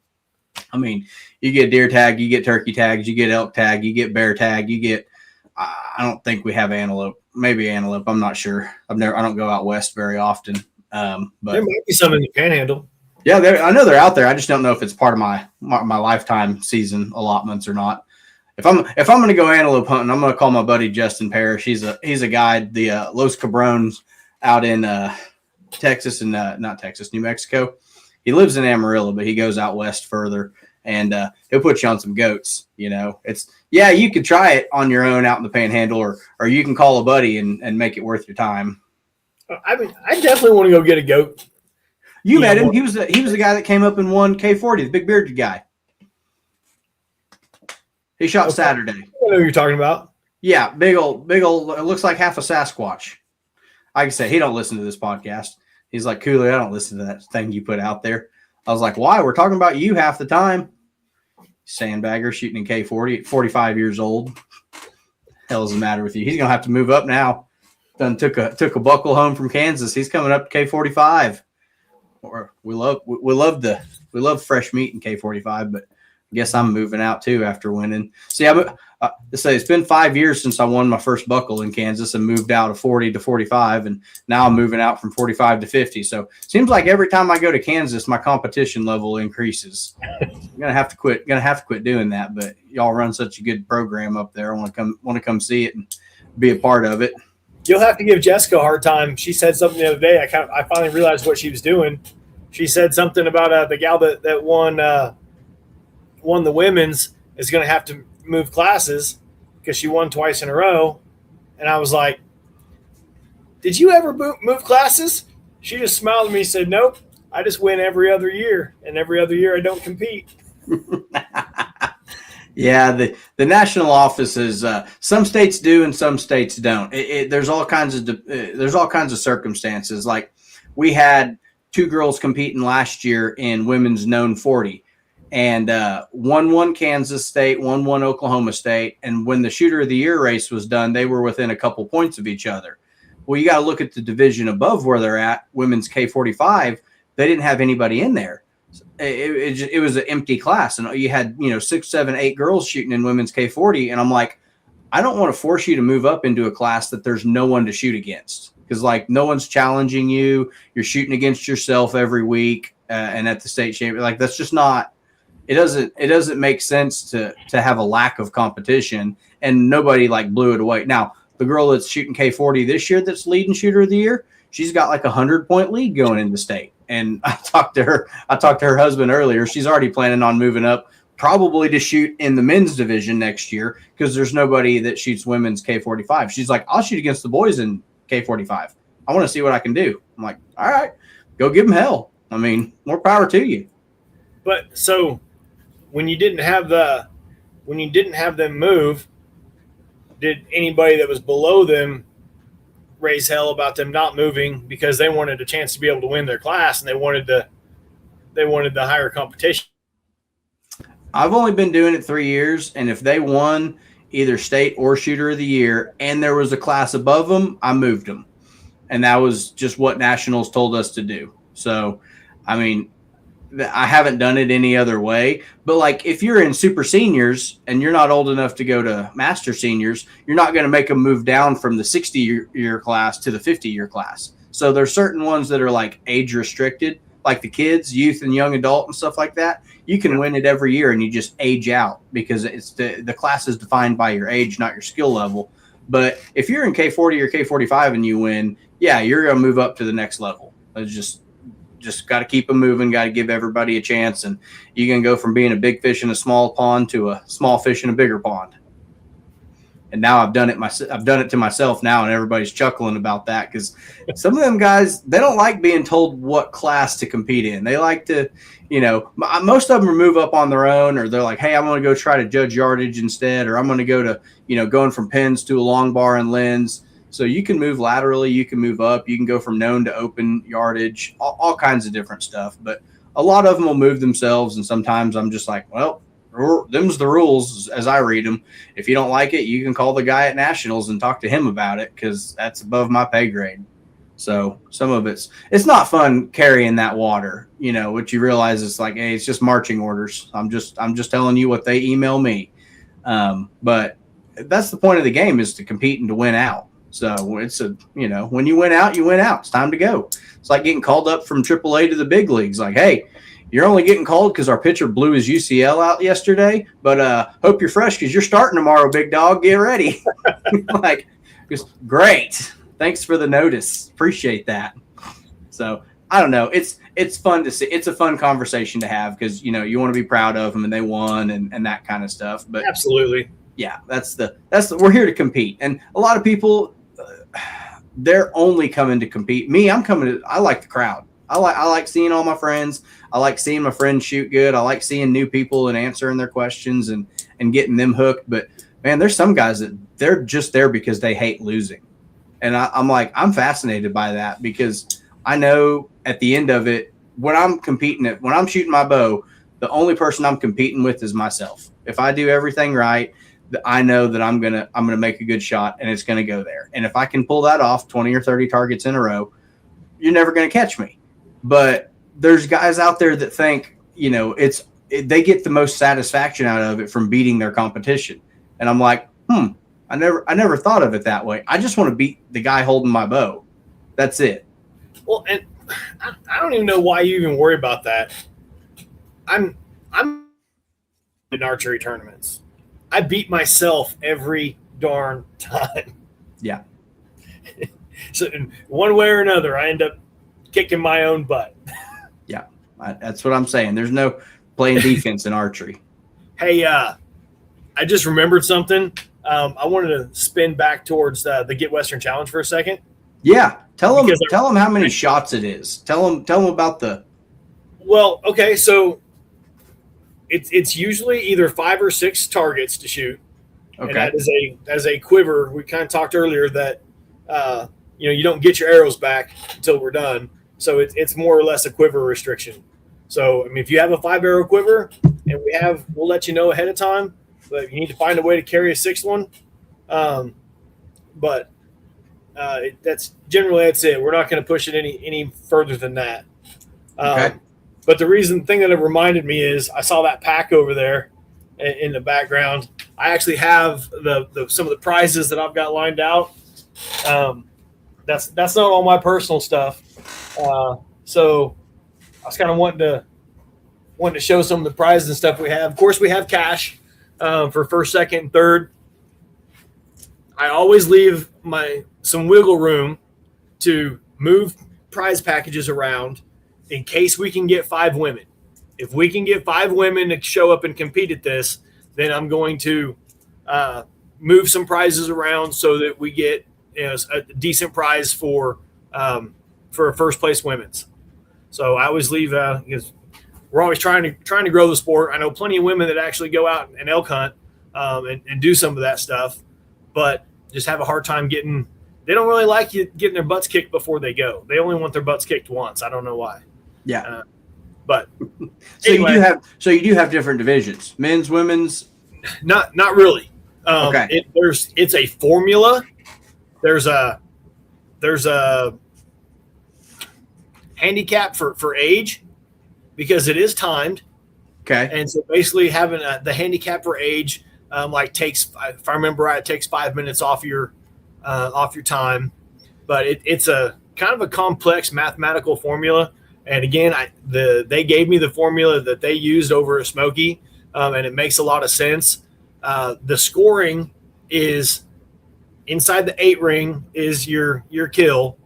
you get deer tag, you get turkey tags, you get elk tag, you get bear tag, you get. I don't think we have antelope. Maybe antelope. I'm not sure. I don't go out west very often. But there might be some in the Panhandle. Yeah, I know they're out there. I just don't know if it's part of my lifetime season allotments or not. If I'm going to go antelope hunting, I'm going to call my buddy Justin Parrish. He's a guide, the Los Cabrones out in Texas and not Texas, New Mexico. He lives in Amarillo, but he goes out west further, and he'll put you on some goats. You could try it on your own out in the Panhandle, or you can call a buddy and make it worth your time. I definitely want to go get a goat. You met him. He was the guy that came up and won K40, the big bearded guy. He shot Saturday. I know who you're talking about. Yeah, big old. It looks like half a Sasquatch. I can say he don't listen to this podcast. He's like, Cooley, I don't listen to that thing you put out there. I was like, why? We're talking about you half the time. Sandbagger shooting in K40 at 45 years old. Hell's the matter with you? He's gonna have to move up now. Done took a buckle home from Kansas. He's coming up to K45. Or we love fresh meat in K45, but guess I'm moving out too after winning. See, it's been 5 years since I won my first buckle in Kansas and moved out of 40 to 45, and now I'm moving out from 45 to 50. So it seems like every time I go to Kansas, my competition level increases. I'm gonna have to quit. Doing that. But y'all run such a good program up there. I want to come see it and be a part of it. You'll have to give Jessica a hard time. She said something the other day. I finally realized what she was doing. She said something about the gal that won the women's is going to have to move classes because she won twice in a row. And I was like, did you ever move classes? She just smiled at me and said, nope, I just win every other year. And every other year I don't compete. Yeah, the national offices, some states do and some states don't. There's all kinds of circumstances. Like we had 2 girls competing last year in women's known 40. And one won Kansas State, one won Oklahoma State. And when the shooter of the year race was done, they were within a couple points of each other. Well, you got to look at the division above where they're at, women's K45. They didn't have anybody in there. It was an empty class. And you had, 6, 7, 8 girls shooting in women's K40. And I'm like, I don't want to force you to move up into a class that there's no one to shoot against. Because, no one's challenging you. You're shooting against yourself every week and at the state championship. That's just not. It doesn't make sense to have a lack of competition, and nobody blew it away. Now, the girl that's shooting K40 this year that's leading shooter of the year, she's got 100-point lead going into state. And I talked to her husband earlier. She's already planning on moving up probably to shoot in the men's division next year because there's nobody that shoots women's K45. She's like, I'll shoot against the boys in K45. I want to see what I can do. I'm like, all right, go give them hell. I mean, more power to you. But so when you didn't have them move, did anybody that was below them raise hell about them not moving because they wanted a chance to be able to win their class and they wanted the higher competition? I've only been doing it 3 years, and if they won either state or shooter of the year and there was a class above them, I moved them. And that was just what nationals told us to do. So, I mean, I haven't done it any other way. But if you're in super seniors and you're not old enough to go to master seniors, you're not going to make them move down from the 60-year class to the 50-year class. So there's certain ones that are age restricted, like the kids, youth and young adult and stuff like that. You can win it every year and you just age out because it's the class is defined by your age, not your skill level. But if you're in K40 or K45 and you win, yeah, you're going to move up to the next level. It's just got to keep them moving, got to give everybody a chance. And you can go from being a big fish in a small pond to a small fish in a bigger pond. And now I've done it to myself now, and everybody's chuckling about that because some of them guys, they don't like being told what class to compete in. They like to, most of them move up on their own, or they're like, hey, I'm going to go try to judge yardage instead, or I'm going to go to, going from pins to a long bar and lens. So you can move laterally, you can move up, you can go from known to open yardage, all kinds of different stuff. But a lot of them will move themselves, and sometimes I'm just like, well, them's the rules as I read them. If you don't like it, you can call the guy at nationals and talk to him about it because that's above my pay grade. So some of it's not fun carrying that water, what you realize is hey, it's just marching orders. I'm just telling you what they email me. But that's the point of the game, is to compete and to win out. So it's when you win out, you win out. It's time to go. It's like getting called up from AAA to the big leagues. Hey, you're only getting called because our pitcher blew his UCL out yesterday, but hope you're fresh because you're starting tomorrow, big dog. Get ready. Just great. Thanks for the notice. Appreciate that. So I don't know. It's fun to see. It's a fun conversation to have because you want to be proud of them and they won and that kind of stuff. But absolutely, yeah, that's the we're here to compete, and a lot of people. They're only coming to compete. Me, I like the crowd. I like seeing all my friends. I like seeing my friends shoot good. I like seeing new people and answering their questions and getting them hooked. But man, there's some guys that they're just there because they hate losing. And I'm fascinated by that because I know at the end of it, when I'm shooting my bow, the only person I'm competing with is myself. If I do everything right, I know that I'm gonna make a good shot and it's gonna go there. And if I can pull that off 20 or 30 targets in a row, you're never gonna catch me. But there's guys out there that think, it's they get the most satisfaction out of it from beating their competition. And I'm like, I never thought of it that way. I just want to beat the guy holding my bow. That's it. Well, and I don't even know why you even worry about that. I'm in archery tournaments. I beat myself every darn time. Yeah. So in one way or another, I end up kicking my own butt. Yeah, that's what I'm saying. There's no playing defense in archery. Hey, I just remembered something. I wanted to spin back towards the Get Western Challenge for a second. Yeah, tell them how many shots it is. Tell them about the. Well, okay, so it's usually either 5 or 6 targets to shoot. Okay. And that is as a quiver. We kind of talked earlier that you don't get your arrows back until we're done. So it's more or less a quiver restriction. So I mean, if you have a 5-arrow quiver, and we'll let you know ahead of time. But you need to find a way to carry a 6th one. But that's it. We're not going to push it any further than that. Okay. But the thing that it reminded me is I saw that pack over there in the background. I actually have some of the prizes that I've got lined out. That's not all my personal stuff. So I was kind of wanting to show some of the prizes and stuff we have. Of course, we have cash for first, second, and third. I always leave some wiggle room to move prize packages around in case we can get 5 women. If we can get 5 women to show up and compete at this, then I'm going to move some prizes around so that we get a decent prize for first place women's. So I always leave because we're always trying to grow the sport. I know plenty of women that actually go out and elk hunt and do some of that stuff, but just have a hard time getting. They don't really like getting their butts kicked before they go. They only want their butts kicked once. I don't know why. Yeah. But so anyway, you do have different divisions, men's, women's. Not really. Okay. It's a formula. There's a handicap for age because it is timed. Okay. And so basically having the handicap for age takes, if I remember right, it takes 5 minutes off your time, but it's a kind of a complex mathematical formula. And again, they gave me the formula that they used over at Smoky, and it makes a lot of sense. The scoring is inside the 8 ring is your kill,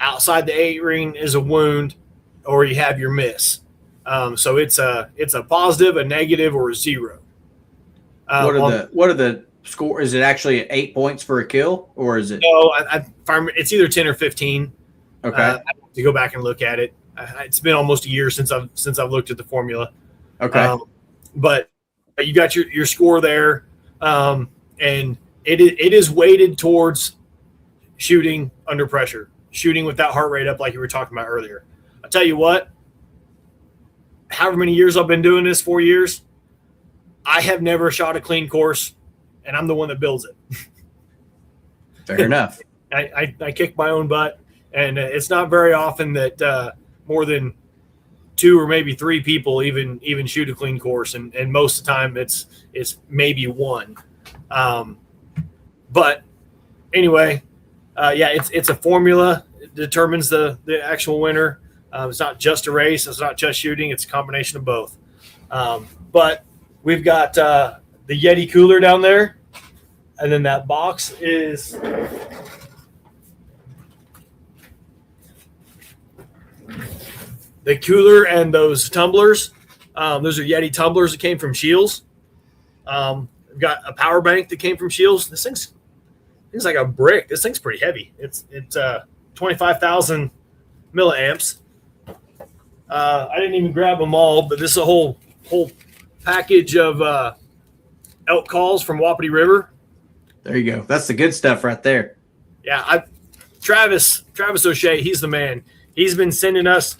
outside the 8 ring is a wound, or you have your miss. So it's a positive, a negative, or a 0. What are the score? Is it actually 8 points for a kill, or is it? No, it's either 10 or 15. Okay. I have to go back and look at it. It's been almost a year since I've looked at the formula. Okay. But you got your score there, and it is weighted towards shooting under pressure, shooting with that heart rate up, like you were talking about earlier. I tell you what, however many years I've been doing this, 4 years, I have never shot a clean course, and I'm the one that builds it. Fair enough. I kick my own butt, and it's not very often that more than 2 or maybe 3 people even shoot a clean course, and most of the time it's maybe 1. But anyway, it's a formula. It determines the actual winner. It's not just a race. It's not just shooting. It's a combination of both. But we've got the Yeti cooler down there, and then that box is the cooler and those tumblers. Those are Yeti tumblers that came from Shields. We've got a power bank that came from Shields. This thing's like a brick. This thing's pretty heavy. It's 25,000 milliamps. I didn't even grab them all, but this is a whole package of elk calls from Wapiti River. There you go. That's the good stuff right there. Yeah, Travis O'Shea, he's the man. He's been sending us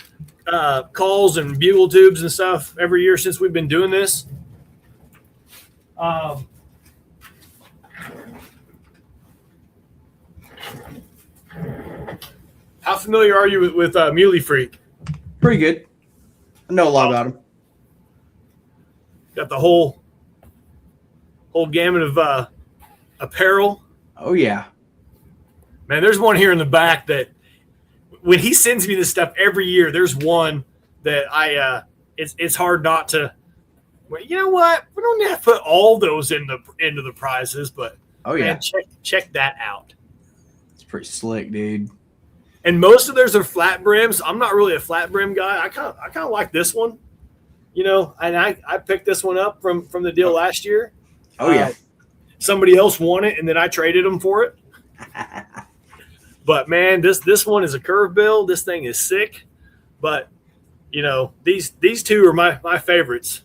calls and bugle tubes and stuff every year since we've been doing this. How familiar are you with Muley Freak? Pretty good. I know a lot about him. Got the whole gamut of apparel. Oh yeah. Man, there's one here in the back that when he sends me this stuff every year, there's one that it's hard not to. Well, you know what? We don't have to put all those into the prizes, but oh yeah, man, check that out. It's pretty slick, dude. And most of theirs are flat brims. I'm not really a flat brim guy. I kind of like this one, And I picked this one up from the deal last year. Oh yeah. Somebody else won it, and then I traded them for it. But man, this one is a curve bill. This thing is sick. But these two are my favorites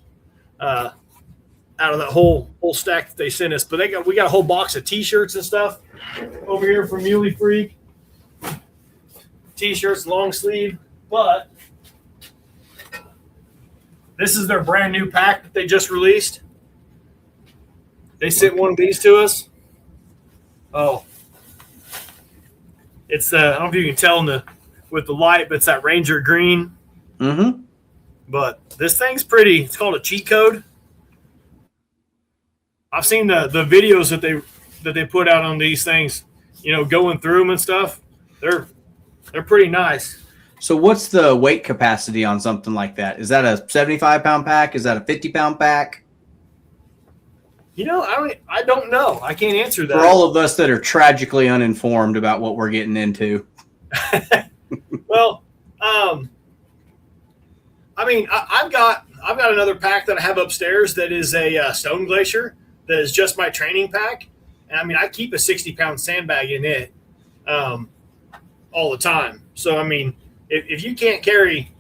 out of that whole stack that they sent us. But we got a whole box of T-shirts and stuff over here from Muley Freak. T-shirts, long sleeve. But this is their brand new pack that they just released. They sent one of these to us. Oh, it's I don't know if you can tell with the light, but it's that Ranger green. Mm-hmm. But this thing's pretty. It's called a cheat code. I've seen the videos that they put out on these things. Going through them and stuff. They're pretty nice. So what's the weight capacity on something like that? Is that a 75-pound pack? Is that a 50-pound pack? I don't know. I can't answer that. For all of us that are tragically uninformed about what we're getting into. Well, I've got another pack that I have upstairs that is a Stone Glacier that is just my training pack. And I keep a 60-pound sandbag in it all the time. So, if you can't carry,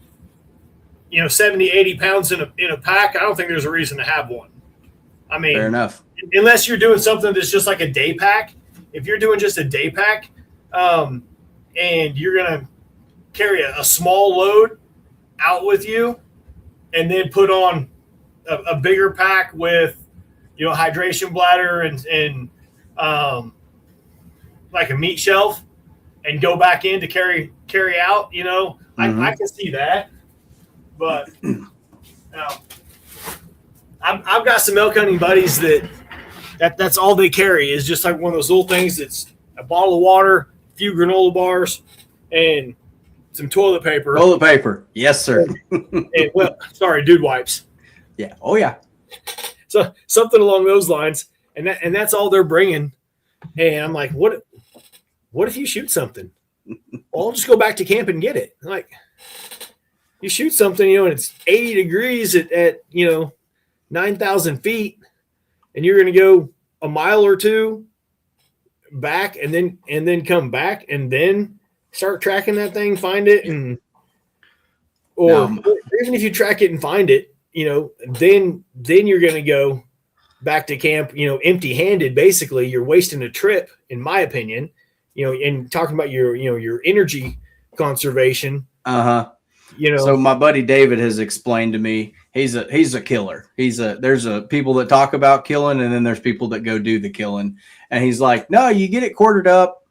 70, 80 pounds in a pack, I don't think there's a reason to have one. Fair enough. Unless you're doing something that's just like a day pack. If you're doing just a day pack and you're going to carry a small load out with you and then put on a bigger pack with, hydration bladder and like a meat shelf and go back in to carry out, mm-hmm. I can see that. But I've got some elk hunting buddies that's all they carry is just like one of those little things that's a bottle of water, a few granola bars, and some toilet paper. Toilet paper. Yes, sir. Dude wipes. Yeah. Oh, yeah. So something along those lines. And that's all they're bringing. And I'm like, what if you shoot something? Well, I'll just go back to camp and get it. I'm like, you shoot something, and it's 80 degrees at 9,000 feet, and you're going to go a mile or two back and then come back and then start tracking that thing, find it, or even if you track it and find it, then you're going to go back to camp, empty-handed. Basically, you're wasting a trip, in my opinion. And talking about your energy conservation. So my buddy David has explained to me he's a killer. There's people that talk about killing, and then there's people that go do the killing. And he's like, no, you get it quartered up,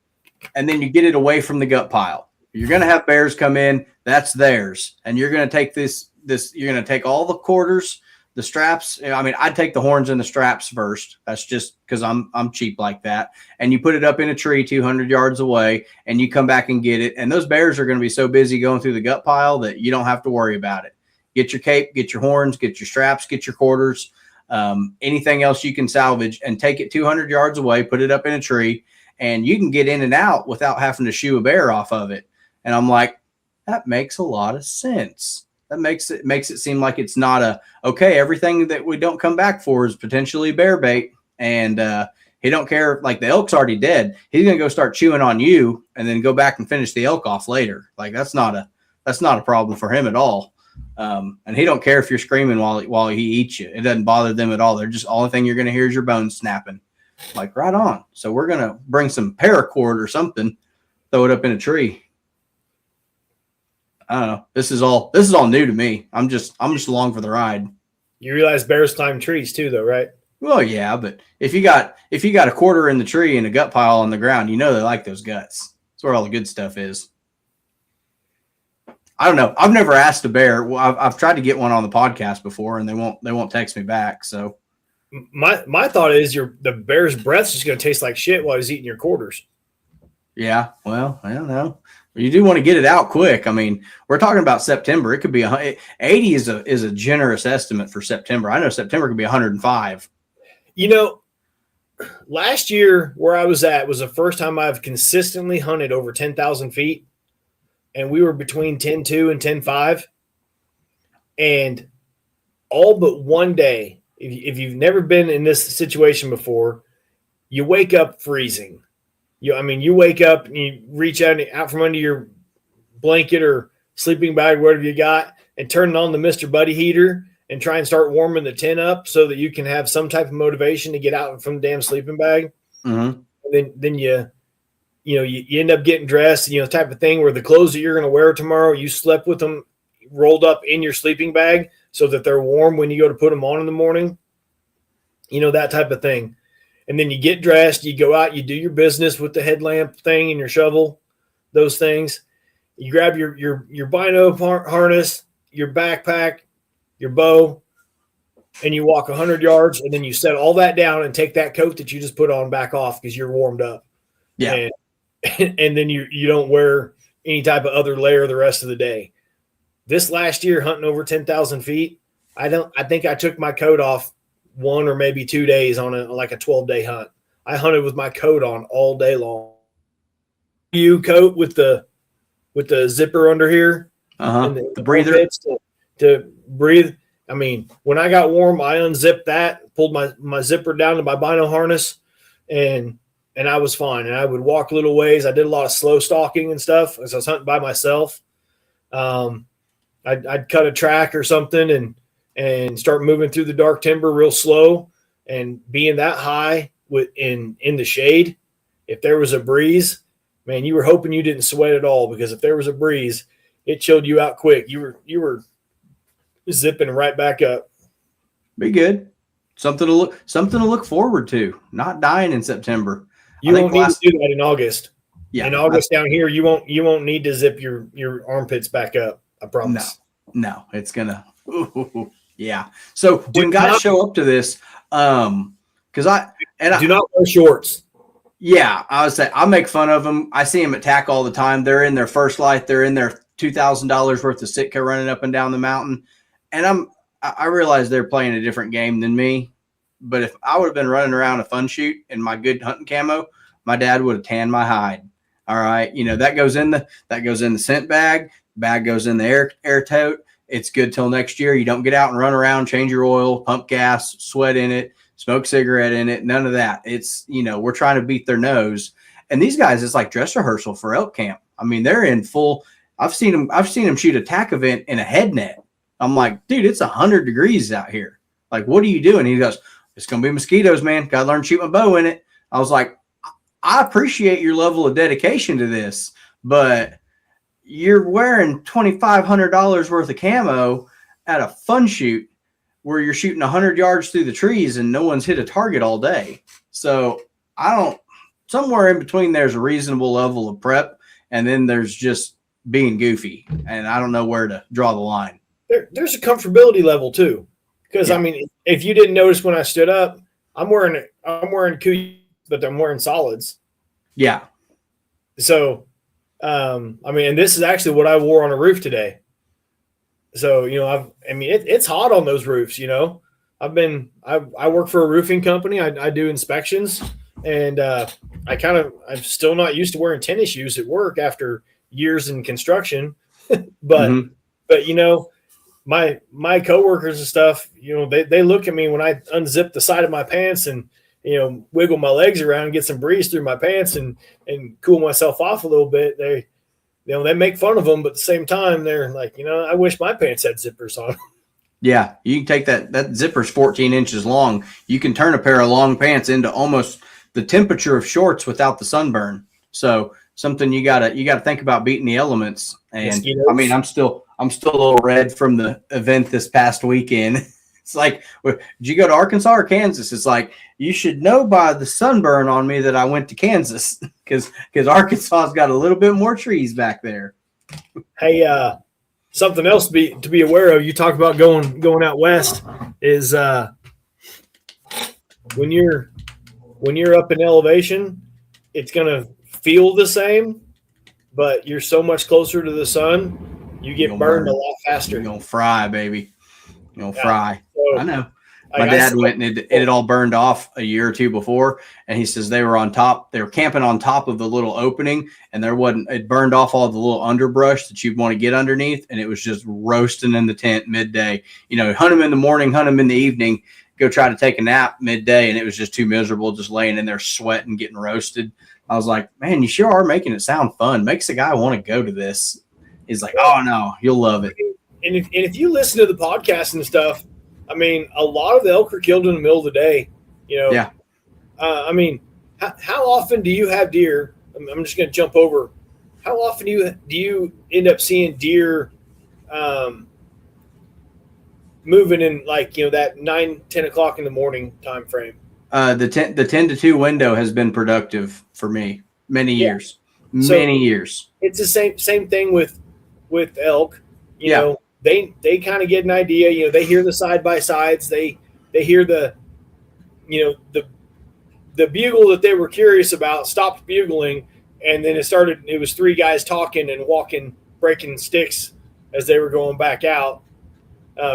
and then you get it away from the gut pile. You're gonna have bears come in, that's theirs, and you're gonna take this. You're gonna take all the quarters, the straps. I'd take the horns and the straps first. That's just because I'm cheap like that. And you put it up in a tree 200 yards away, and you come back and get it. And those bears are going to be so busy going through the gut pile that you don't have to worry about it. Get your cape, get your horns, get your straps, get your quarters, anything else you can salvage, and take it 200 yards away, put it up in a tree, and you can get in and out without having to shoo a bear off of it. And I'm like, that makes a lot of sense. That makes it seem like it's not everything that we don't come back for is potentially bear bait. And he don't care. Like, the elk's already dead. He's going to go start chewing on you and then go back and finish the elk off later. Like, that's not a problem for him at all. And he don't care if you're screaming while he eats you. It doesn't bother them at all. They're just, all the thing you're going to hear is your bones snapping. Like, right on. So we're going to bring some paracord or something, throw it up in a tree. I don't know. This is all new to me. I'm just along for the ride. You realize bears climb trees too, though, right? Well, yeah, but if you got a quarter in the tree and a gut pile on the ground, they like those guts. That's where all the good stuff is. I don't know. I've never asked a bear. Well, I've tried to get one on the podcast before, and they won't text me back. So my thought is the bear's breath's just going to taste like shit while he's eating your quarters. yeah, well, I don't know. You do want to get it out quick. I mean, we're talking about September. It could be 80 is a generous estimate for September. I know September could be 105. You know, last year where I was at was the first time I've consistently hunted over 10,000 feet, and we were between 10.2 and 10.5. And all but one day, if you've never been in this situation before, you wake up freezing. You wake up and you reach out from under your blanket or sleeping bag, whatever you got, and turn on the Mr. Buddy heater and try and start warming the tent up so that you can have some type of motivation to get out from the damn sleeping bag. Mm-hmm. And then you end up getting dressed, type of thing where the clothes that you're going to wear tomorrow, you slept with them rolled up in your sleeping bag so that they're warm when you go to put them on in the morning, that type of thing. And then you get dressed, you go out, you do your business with the headlamp thing and your shovel, those things. You grab your bino harness, your backpack, your bow, and you walk 100 yards, and then you set all that down and take that coat that you just put on back off because you're warmed up. Yeah. And then you don't wear any type of other layer the rest of the day. This last year, hunting over 10,000 feet, I think I took my coat off 1 or maybe 2 days on a 12-day hunt. I hunted with my coat on all day long. Coat with the zipper under here, and the breather to breathe. I mean, when I got warm, I unzipped that, pulled my zipper down to my bino harness, and I was fine. And I would walk a little ways. I did a lot of slow stalking and stuff as I was hunting by myself. I'd cut a track or something and start moving through the dark timber real slow, and being that high in the shade. If there was a breeze, man, you were hoping you didn't sweat at all, because if there was a breeze, it chilled you out quick. You were zipping right back up. Be good. Something to look forward to. Not dying in September. You won't need to do that in August. Yeah, in August down here, you won't need to zip your armpits back up. I promise. No, it's gonna. Yeah. So when guys show up to this, because I do not wear shorts. Yeah, I would say I make fun of them. I see them at TAC all the time. They're in their first light. They're in their $2,000 worth of Sitka running up and down the mountain, and I realize they're playing a different game than me. But if I would have been running around a fun shoot in my good hunting camo, my dad would have tanned my hide. All right, that goes in the scent bag. Bag goes in the air tote. It's good till next year. You don't get out and run around, change your oil, pump gas, sweat in it, smoke cigarette in it. None of that. It's, we're trying to beat their nose. And these guys, it's like dress rehearsal for elk camp. I mean, they're in full. I've seen them shoot a TAC event in a head net. I'm like, dude, it's 100 degrees out here. Like, what are you doing? He goes, it's going to be mosquitoes, man. Got to learn to shoot my bow in it. I was like, I appreciate your level of dedication to this, but you're wearing $2,500 worth of camo at a fun shoot where you're shooting 100 yards through the trees and no one's hit a target all day. So somewhere in between, there's a reasonable level of prep, and then there's just being goofy. And I don't know where to draw the line. There's a comfortability level too. Because, yeah. I mean, if you didn't notice when I stood up, I'm wearing cooties, but I'm wearing solids. Yeah. So, and this is actually what I wore on a roof today. So, it's hot on those roofs, I work for a roofing company. I do inspections, and I'm still not used to wearing tennis shoes at work after years in construction. but my coworkers and stuff, they look at me when I unzip the side of my pants and, wiggle my legs around and get some breeze through my pants and cool myself off a little bit. They make fun of them, but at the same time, they're like, I wish my pants had zippers on. Yeah, you can take that zipper's 14 inches long. You can turn a pair of long pants into almost the temperature of shorts without the sunburn. So something you gotta think about beating the elements. And mosquitoes. I mean, I'm still a little red from the event this past weekend. It's like, did you go to Arkansas or Kansas? It's like, you should know by the sunburn on me that I went to Kansas because Arkansas's got a little bit more trees back there. Hey, something else to be aware of. You talk about going out west is when you're up in elevation, it's gonna feel the same, but you're so much closer to the sun, you get burned a lot faster. You're gonna fry, baby. You're gonna fry. So, I know. My dad went and it had all burned off a year or two before, and he says they were on top. They were camping on top of the little opening, and it burned off all the little underbrush that you'd want to get underneath, and it was just roasting in the tent midday. Hunt them in the morning, hunt them in the evening, go try to take a nap midday, and it was just too miserable just laying in there sweating, getting roasted. I was like, man, you sure are making it sound fun. Makes a guy want to go to this. He's like, oh, no, you'll love it. And if you listen to the podcast and stuff, I mean, a lot of the elk are killed in the middle of the day, Yeah. I mean, how often do you have deer? I'm just going to jump over. How often do you end up seeing deer moving in that 9-10 o'clock in the morning time frame? The 10 to 2 window has been productive for me many years. Many years. It's the same thing with elk. You know, they kind of get an idea. They hear the side by sides. They hear the bugle that they were curious about stopped bugling, and then it was 3 guys talking and walking, breaking sticks as they were going back out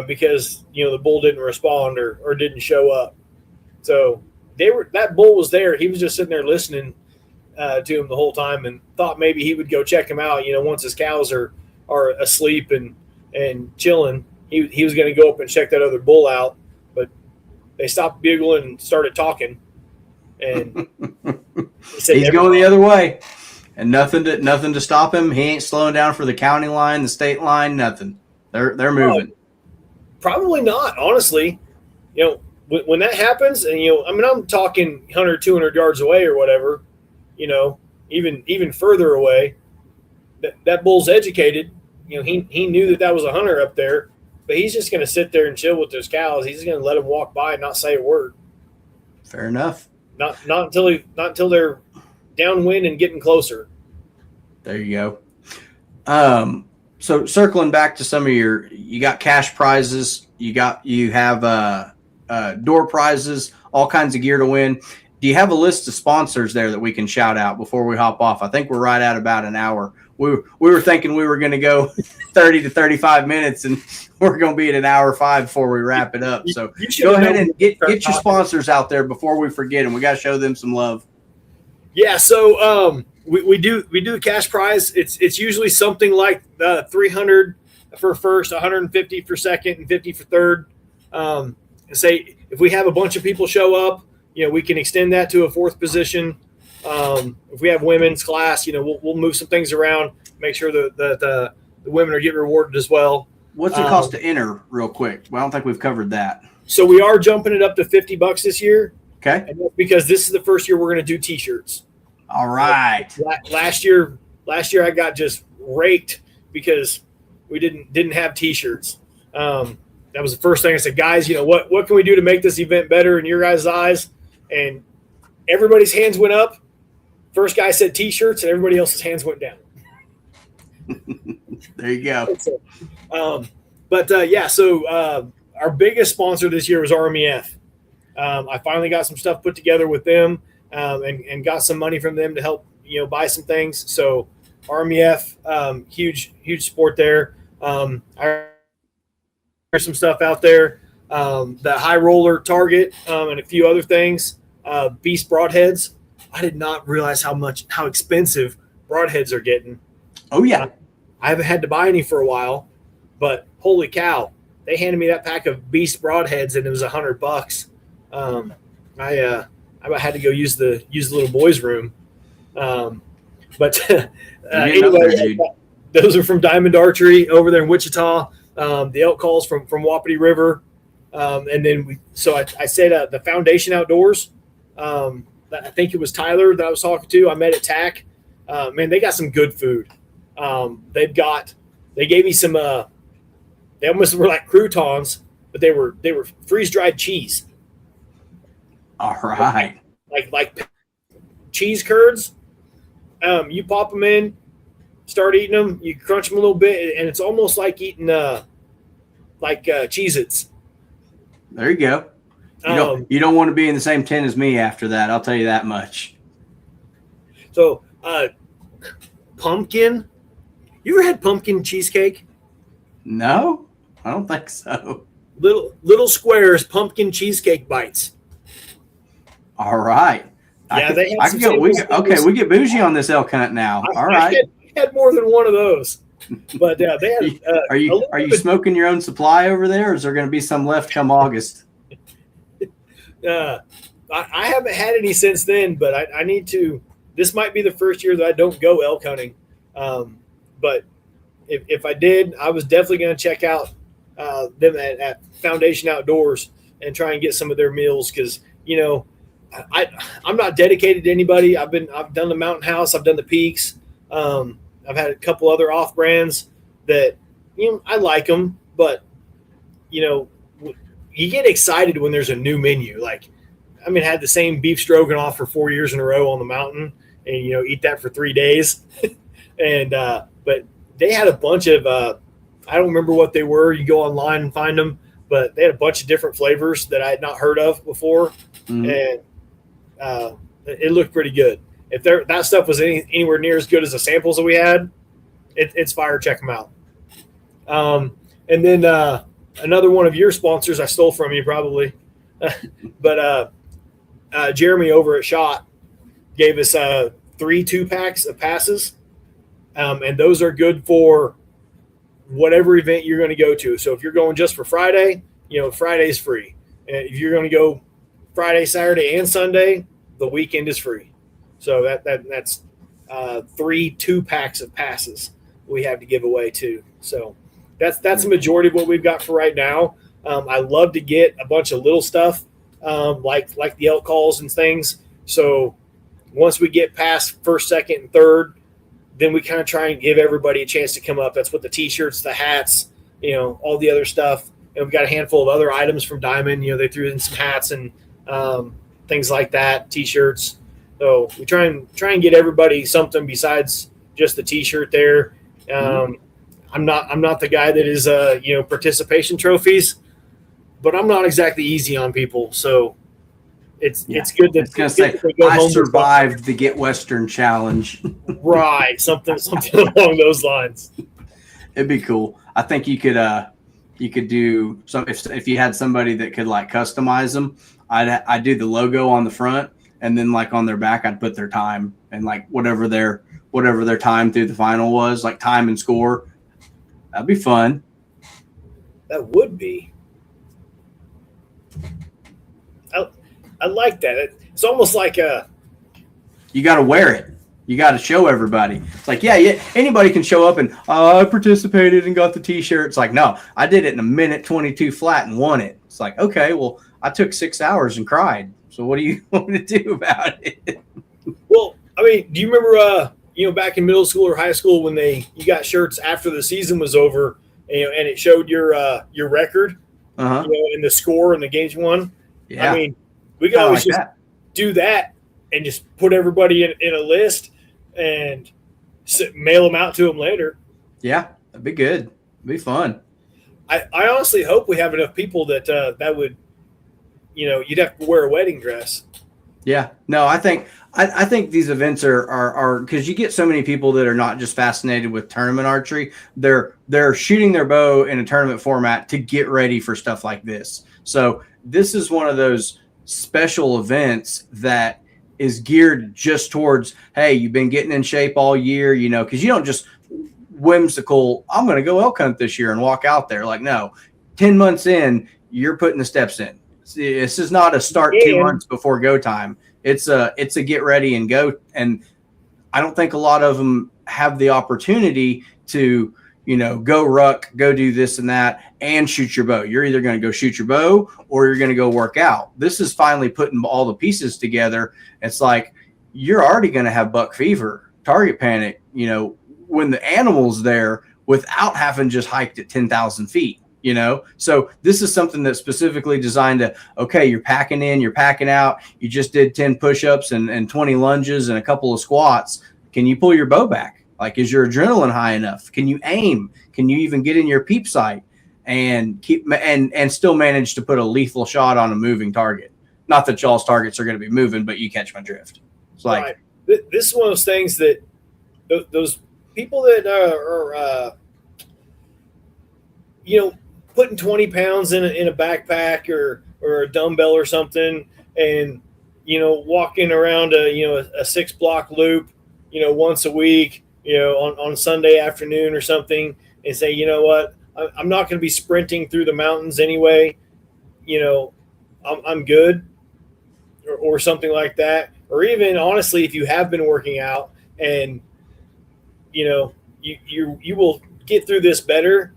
because the bull didn't respond or didn't show up. So that bull was there. He was just sitting there listening to him the whole time and thought maybe he would go check him out. Once his cows are asleep and chilling, he was going to go up and check that other bull out, but they stopped bugling and started talking. And he's going the other way, and nothing to stop him. He ain't slowing down for the county line, the state line, nothing. They're moving. Probably not, honestly. When that happens, and I'm talking 100, 200 yards away or whatever, even further away. That bull's educated. He knew that was a hunter up there, but he's just going to sit there and chill with those cows. He's going to let them walk by and not say a word. Fair enough. Not until they're downwind and getting closer. There you go. So circling back to some of you got cash prizes. You have door prizes, all kinds of gear to win. Do you have a list of sponsors there that we can shout out before we hop off? I think we're right at about an hour. We were thinking we were going to go 30 to 35 minutes, and we're going to be at an hour 5 before we wrap it up. So go ahead and get your sponsors out there before we forget them. We got to show them some love. Yeah. So we do the cash prize. It's usually something like 300 for first, 150 for second, and 50 for third. And say if we have a bunch of people show up, we can extend that to a 4th position. If we have women's class, we'll move some things around, make sure that the women are getting rewarded as well. What's it cost to enter, real quick? Well, I don't think we've covered that. So we are jumping it up to $50 this year. Okay. And that's because this is the first year we're going to do T-shirts. All right. Last year I got just raked because we didn't have T-shirts. That was the first thing I said, guys. What can we do to make this event better in your guys' eyes? And everybody's hands went up. First guy said T-shirts, and everybody else's hands went down. There you go. So our biggest sponsor this year was RMEF. I finally got some stuff put together with them and got some money from them to help buy some things. So RMEF, huge support there. There's some stuff out there. The high roller target and a few other things. Beast broadheads. I did not realize how expensive broadheads are getting. Oh yeah. I haven't had to buy any for a while, but holy cow, they handed me that pack of Beast broadheads and it was $100. I had to go use the little boys' room. Anyway, those are from Diamond Archery over there in Wichita. The elk calls from Wapiti River. And then I said the Foundation Outdoors. I think it was Tyler that I was talking to. I met at TAC. Man, they got some good food. They gave me some. They almost were like croutons, but they were freeze dried cheese. All right. Like cheese curds. You pop them in, start eating them. You crunch them a little bit, and it's almost like eating Cheez-Its. There you go. You don't want to be in the same tent as me after that. I'll tell you that much. So, pumpkin. You ever had pumpkin cheesecake? No, I don't think so. Little squares, pumpkin cheesecake bites. All right. Yeah, we get bougie on this elk hunt now. All right. I had more than one of those, but they had. Are you smoking your own supply over there, or is there going to be some left come August? I haven't had any since then, but I need to. This might be the first year that I don't go elk hunting, but if I did, I was definitely going to check out them at Foundation Outdoors and try and get some of their meals because I'm not dedicated to anybody. I've done the Mountain House, I've done the Peaks, I've had a couple other off brands that I like them, but you get excited when there's a new menu. I had the same beef stroganoff for 4 years in a row on the mountain, and eat that for 3 days, and but they had a bunch of I don't remember what they were. You go online and find them, but they had a bunch of different flavors that I had not heard of before, and it looked pretty good. If that stuff was anywhere near as good as the samples that we had, it's fire. Check them out. And then another one of your sponsors I stole from you probably, but Jeremy over at SHOT gave us 3 2-packs of passes, and those are good for whatever event you're going to go to. So if you're going just for Friday, Friday's free. And if you're going to go Friday, Saturday, and Sunday, the weekend is free. So that's 3 2-packs of passes we have to give away too. So that's the majority of what we've got for right now. I love to get a bunch of little stuff like the elk calls and things. So once we get past first, second, and third, then we kind of try and give everybody a chance to come up. That's what the T-shirts, the hats, all the other stuff. And we've got a handful of other items from Diamond. They threw in some hats and things like that, T-shirts. So we try and get everybody something besides just the T-shirt there. I'm not the guy that is participation trophies, but I'm not exactly easy on people. So it's good that I survived the Get Western Challenge. Right, something along those lines. It'd be cool. I think you could do some if you had somebody that could customize them. I'd do the logo on the front, and then on their back I'd put their time and whatever their time through the final was, time and score. That'd be fun. That would be. I like that. It's almost like you got to wear it. You got to show everybody. It's yeah, anybody can show up and I participated and got the T-shirt. It's no, I did it in a minute 22 flat and won it. It's okay, well, I took 6 hours and cried. So what do you want me to do about it? Well, do you remember back in middle school or high school when you got shirts after the season was over, and it showed your record, and the score and the games won? Yeah. We could always just do that and just put everybody in a list and mail them out to them later. Yeah, that'd be good. It'd be fun. I honestly hope we have enough people that would, you'd have to wear a wedding dress. Yeah, no, I think these events are because you get so many people that are not just fascinated with tournament archery. They're shooting their bow in a tournament format to get ready for stuff like this. So this is one of those special events that is geared just towards, hey, you've been getting in shape all year, because you don't just whimsical, I'm going to go elk hunt this year and walk out there. No, 10 months in, you're putting the steps in. This is not a start 2 months before go time. It's a get ready and go. And I don't think a lot of them have the opportunity to, go ruck, go do this and that, and shoot your bow. You're either going to go shoot your bow or you're going to go work out. This is finally putting all the pieces together. It's you're already going to have buck fever, target panic, when the animal's there without having just hiked at 10,000 feet. So this is something that's specifically designed to, okay, you're packing in, you're packing out, you just did 10 push-ups and 20 lunges and a couple of squats. Can you pull your bow back? Like, is your adrenaline high enough? Can you aim? Can you even get in your peep sight and keep and still manage to put a lethal shot on a moving target? Not that y'all's targets are going to be moving, but you catch my drift. It's like, right. This is one of those things that those people that are putting 20 pounds in a backpack or a dumbbell or something, and walking around a 6-block loop once a week on Sunday afternoon or something, and say, you know what, I'm not going to be sprinting through the mountains anyway, I'm good, or something like that. Or even honestly, if you have been working out and you will get through this better,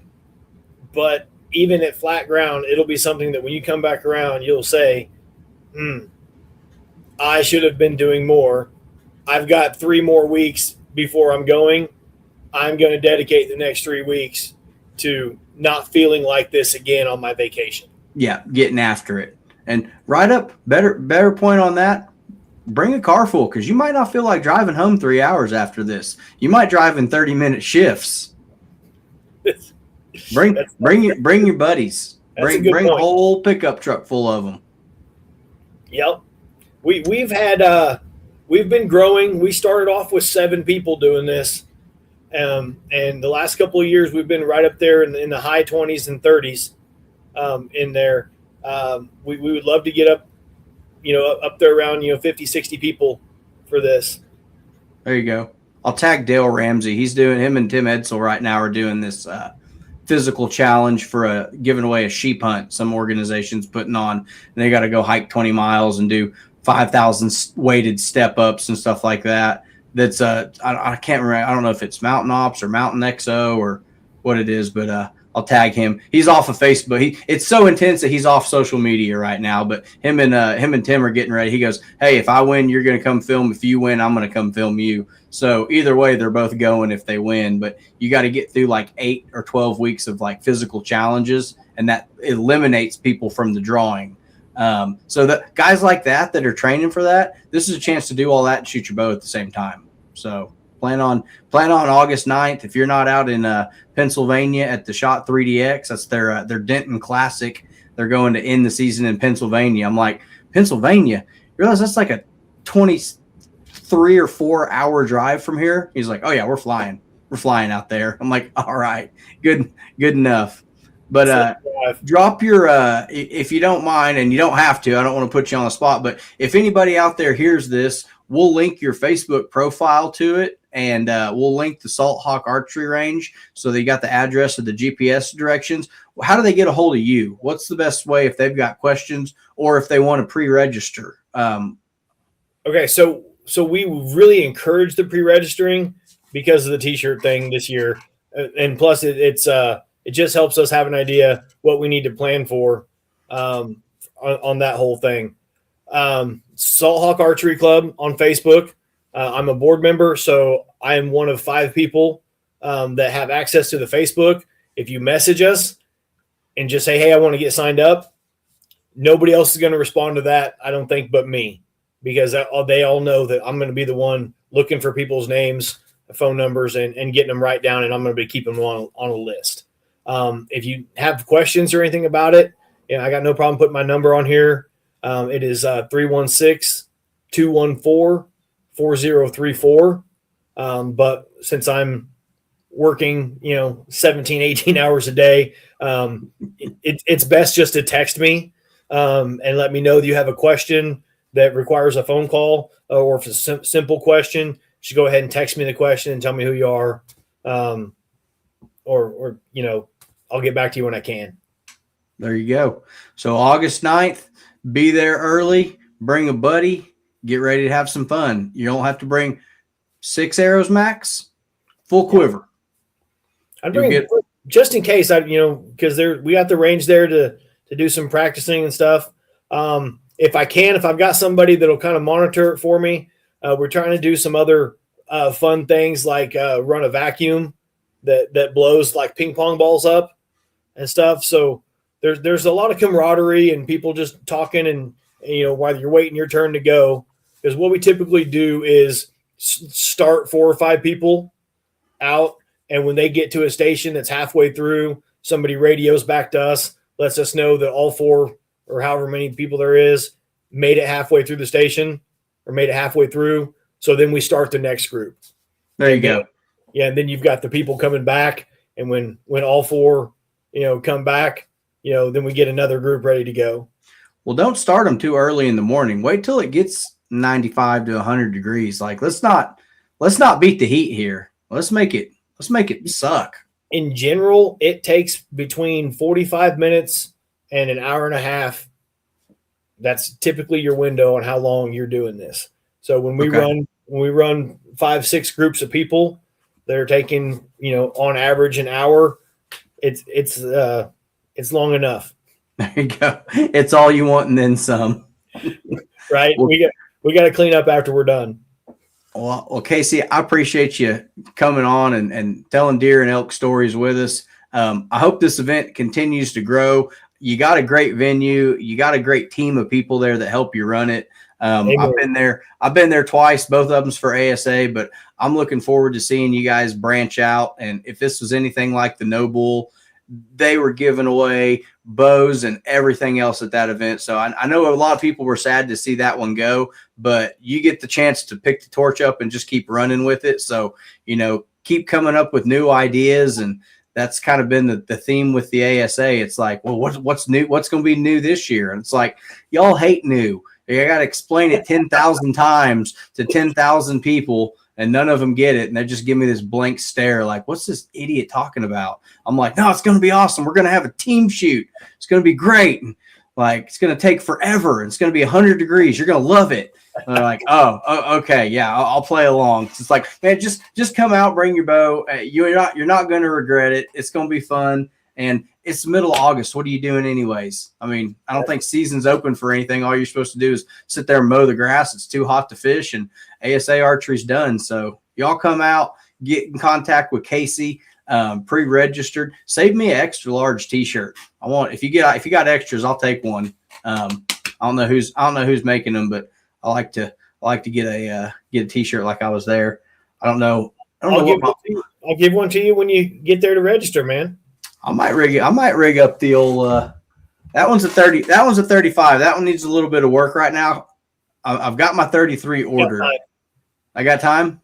but even at flat ground, it'll be something that when you come back around, you'll say, I should have been doing more. I've got 3 more weeks before I'm going. I'm going to dedicate the next 3 weeks to not feeling like this again on my vacation. Yeah, getting after it. And right up, better point on that, bring a car full, because you might not feel like driving home 3 hours after this. You might drive in 30-minute shifts. Bring your buddies. Bring a whole pickup truck full of them. Yep. We've been growing. We started off with 7 people doing this. And the last couple of years, we've been right up there in the high 20s and 30s in there. We would love to get up there around 50, 60 people for this. There you go. I'll tag Dale Ramsey. Him and Tim Edsel right now are doing this physical challenge for giving away a sheep hunt some organization's putting on, and they got to go hike 20 miles and do 5,000 weighted step ups and stuff like that. That's I can't remember. I don't know if it's Mountain Ops or Mountain XO or what it is, but I'll tag him. He's off of Facebook. It's so intense that he's off social media right now. But him and Tim are getting ready. He goes, "Hey, if I win, you're going to come film. If you win, I'm going to come film you." So either way, they're both going if they win. But you got to get through like 8 or 12 weeks of like physical challenges, and that eliminates people from the drawing. So that guys like that are training for that, this is a chance to do all that and shoot your bow at the same time. So plan on August 9th. If you're not out in Pennsylvania at the Shot 3DX, that's their Denton Classic. They're going to end the season in Pennsylvania. I'm like, Pennsylvania? You realize that's like a 23 or 4 hour drive from here? He's like, oh yeah, we're flying out there. I'm like, all right, good enough. But drop your if you don't mind, and you don't have to. I don't want to put you on the spot, but if anybody out there hears this, we'll link your Facebook profile to it, and we'll link the Salt Hawk Archery Range, so they got the address of the GPS directions. How do they get a hold of you? What's the best way if they've got questions or if they want to pre-register? Okay, so we really encourage the pre-registering because of the T-shirt thing this year, and plus it just helps us have an idea what we need to plan for on that whole thing. Salt Hawk Archery Club on Facebook. I'm a board member, so I am one of 5 people that have access to the Facebook. If you message us and just say, hey, I want to get signed up, nobody else is going to respond to that, I don't think, but me, because they all know that I'm going to be the one looking for people's names, phone numbers, and getting them right down, and I'm going to be keeping them on a list. If you have questions or anything about it, I got no problem putting my number on here. It is 316-214-4034. But since I'm working, 17, 18 hours a day, it's best just to text me and let me know that you have a question that requires a phone call, or if it's a simple question, just go ahead and text me the question and tell me who you are. Or I'll get back to you when I can. There you go. So August 9th, be there early, bring a buddy, get ready to have some fun. You don't have to bring 6 arrows max, full quiver. I'd bring just in case, because we got the range there to do some practicing and stuff. If I've got somebody that'll kind of monitor it for me, we're trying to do some other fun things like run a vacuum that blows like ping pong balls up and stuff. So there's a lot of camaraderie and people just talking, and while you're waiting your turn to go, because what we typically do is start 4 or 5 people out. And when they get to a station that's halfway through, somebody radios back to us, lets us know that all 4 or however many people there is made it halfway through the station or made it halfway through. So then we start the next group. There you go. Yeah, and then you've got the people coming back, and when all 4, come back, then we get another group ready to go. Well, don't start them too early in the morning. Wait till it gets 95 to 100 degrees. Like, let's not beat the heat here. Let's make it suck. In general, it takes between 45 minutes and an hour and a half. That's typically your window on how long you're doing this. So when we run 5-6 groups of people, they're taking, on average an hour. It's long enough. There you go. It's all you want and then some. Right. Well, we got to clean up after we're done. Well, Casey, I appreciate you coming on and telling deer and elk stories with us. I hope this event continues to grow. You got a great venue. You got a great team of people there that help you run it. I've been there twice, both of them's for ASA, but I'm looking forward to seeing you guys branch out. And if this was anything like the No Bull, they were giving away bows and everything else at that event. So I know a lot of people were sad to see that one go, but you get the chance to pick the torch up and just keep running with it. So, keep coming up with new ideas. And that's kind of been the theme with the ASA. It's like, well, what's new? What's going to be new this year? And it's like, y'all hate new. I got to explain it 10,000 times to 10,000 people, and none of them get it. And they just give me this blank stare like, what's this idiot talking about? I'm like, no, it's going to be awesome. We're going to have a team shoot. It's going to be great. And like, it's going to take forever. It's going to be 100 degrees. You're going to love it. And they're like, oh, okay. Yeah, I'll play along. It's like, man, just come out, bring your bow. You're not going to regret it. It's going to be fun. And it's the middle of August. What are you doing anyways? I mean, I don't think season's open for anything. All you're supposed to do is sit there and mow the grass. It's too hot to fish, and ASA archery's done. So y'all come out, get in contact with Casey, pre-registered. Save me an extra large T-shirt. If you got extras, I'll take one. I don't know who's making them, but I like to get a T-shirt like I was there. I'll give one to you when you get there to register, man. I might rig up the old. That one's a 30. That one's a 35. That one needs a little bit of work right now. I've got my 33 ordered. I got time.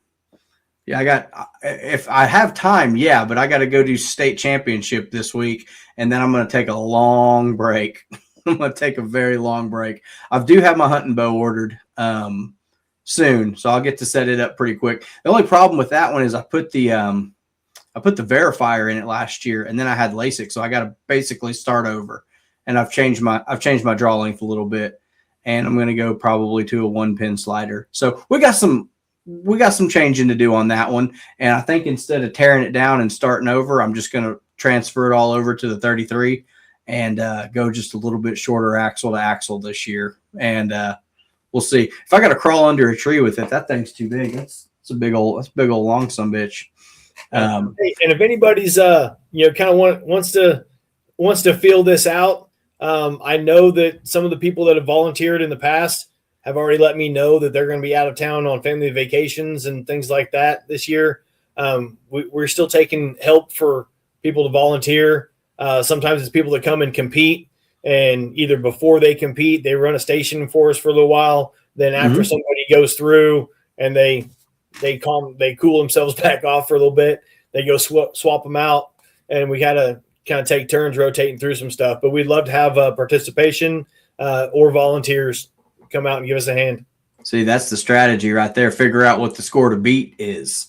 Yeah, if I have time, yeah, but I got to go do state championship this week, and then I'm going to take a long break. I'm going to take a very long break. I do have my hunting bow ordered soon, so I'll get to set it up pretty quick. The only problem with that one is I put the verifier in it last year, and then I had LASIK, so I got to basically start over. And I've changed my draw length a little bit, and I'm going to go probably to a 1-pin slider. So we got some changing to do on that one. And I think instead of tearing it down and starting over, I'm just going to transfer it all over to the 33 and go just a little bit shorter axle to axle this year. And we'll see. If I got to crawl under a tree with it, that thing's too big. That's a big old long sumbitch. And if anybody's kind of wants to feel this out, I know that some of the people that have volunteered in the past have already let me know that they're going to be out of town on family vacations and things like that this year. We're still taking help for people to volunteer. Sometimes it's people that come and compete, and either before they compete, they run a station for us for a little while. Then after somebody goes through and they cool themselves back off for a little bit, they go swap them out, and we got to kind of take turns rotating through some stuff. But we'd love to have participation or volunteers come out and give us a hand. See, that's the strategy right there. Figure out what the score to beat is.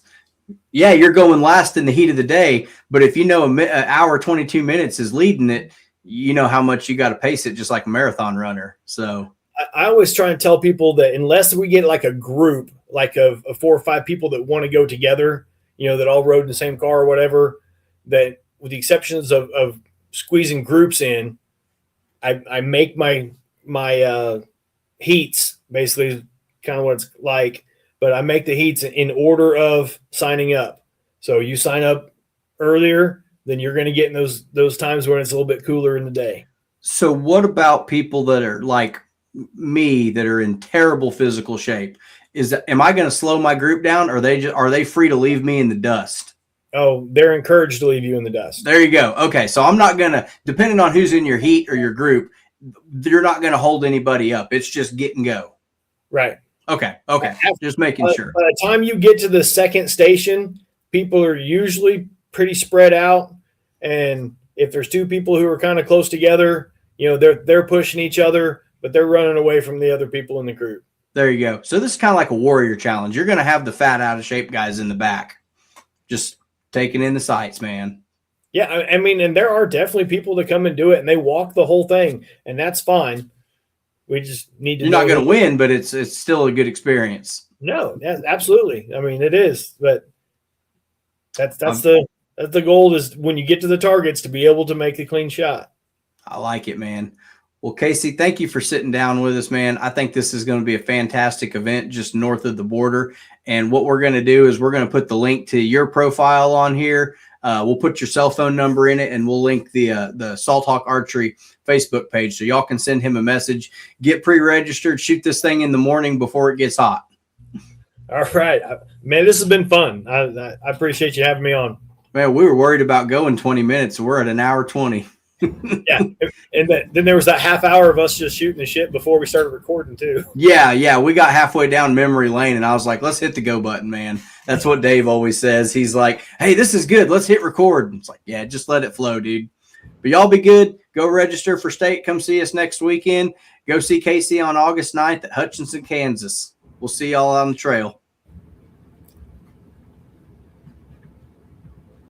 Yeah, you're going last in the heat of the day, but if you know an hour 22 minutes is leading it, you know how much you got to pace it, just like a marathon runner. So I always try and tell people that unless we get like a group, like of 4 or 5 people that want to go together, that all rode in the same car or whatever, that with the exceptions of squeezing groups in, I make my heats, basically kind of what it's like, but I make the heats in order of signing up. So you sign up earlier, then you're going to get in those times when it's a little bit cooler in the day. So what about people that are like me, that are in terrible physical shape? Am I going to slow my group down, or are they free to leave me in the dust? Oh, they're encouraged to leave you in the dust. There you go. Okay, so I'm not gonna, depending on who's in your heat or your group, you're not gonna hold anybody up. It's just get and go. Right. Okay. Just making sure. By the time you get to the second station, people are usually pretty spread out, and if there's two people who are kind of close together, they're pushing each other, but they're running away from the other people in the group. There you go. So this is kind of like a warrior challenge. You're gonna have the fat, out of shape guys in the back, just taking in the sights, man. Yeah, I mean, and there are definitely people that come and do it, and they walk the whole thing, and that's fine. We just need to. You're not going to win, but it's still a good experience. No, absolutely. I mean, it is, but that's the goal, is when you get to the targets to be able to make the clean shot. I like it, man. Well, Casey, thank you for sitting down with us, man. I think this is going to be a fantastic event just north of the border. And what we're going to do is we're going to put the link to your profile on here. We'll put your cell phone number in it, and we'll link the Salt Hawk Archery Facebook page, so y'all can send him a message. Get pre-registered. Shoot this thing in the morning before it gets hot. All right, man. This has been fun. I appreciate you having me on. Man, we were worried about going 20 minutes. So we're at an hour 20. Yeah, and then there was that half hour of us just shooting the shit before we started recording too. Yeah, we got halfway down memory lane, and I was like, let's hit the go button, man. That's what Dave always says. He's like, hey, this is good. Let's hit record. And it's like, yeah, just let it flow, dude. But y'all be good. Go register for state. Come see us next weekend. Go see Casey on August 9th at Hutchinson, Kansas. We'll see y'all on the trail.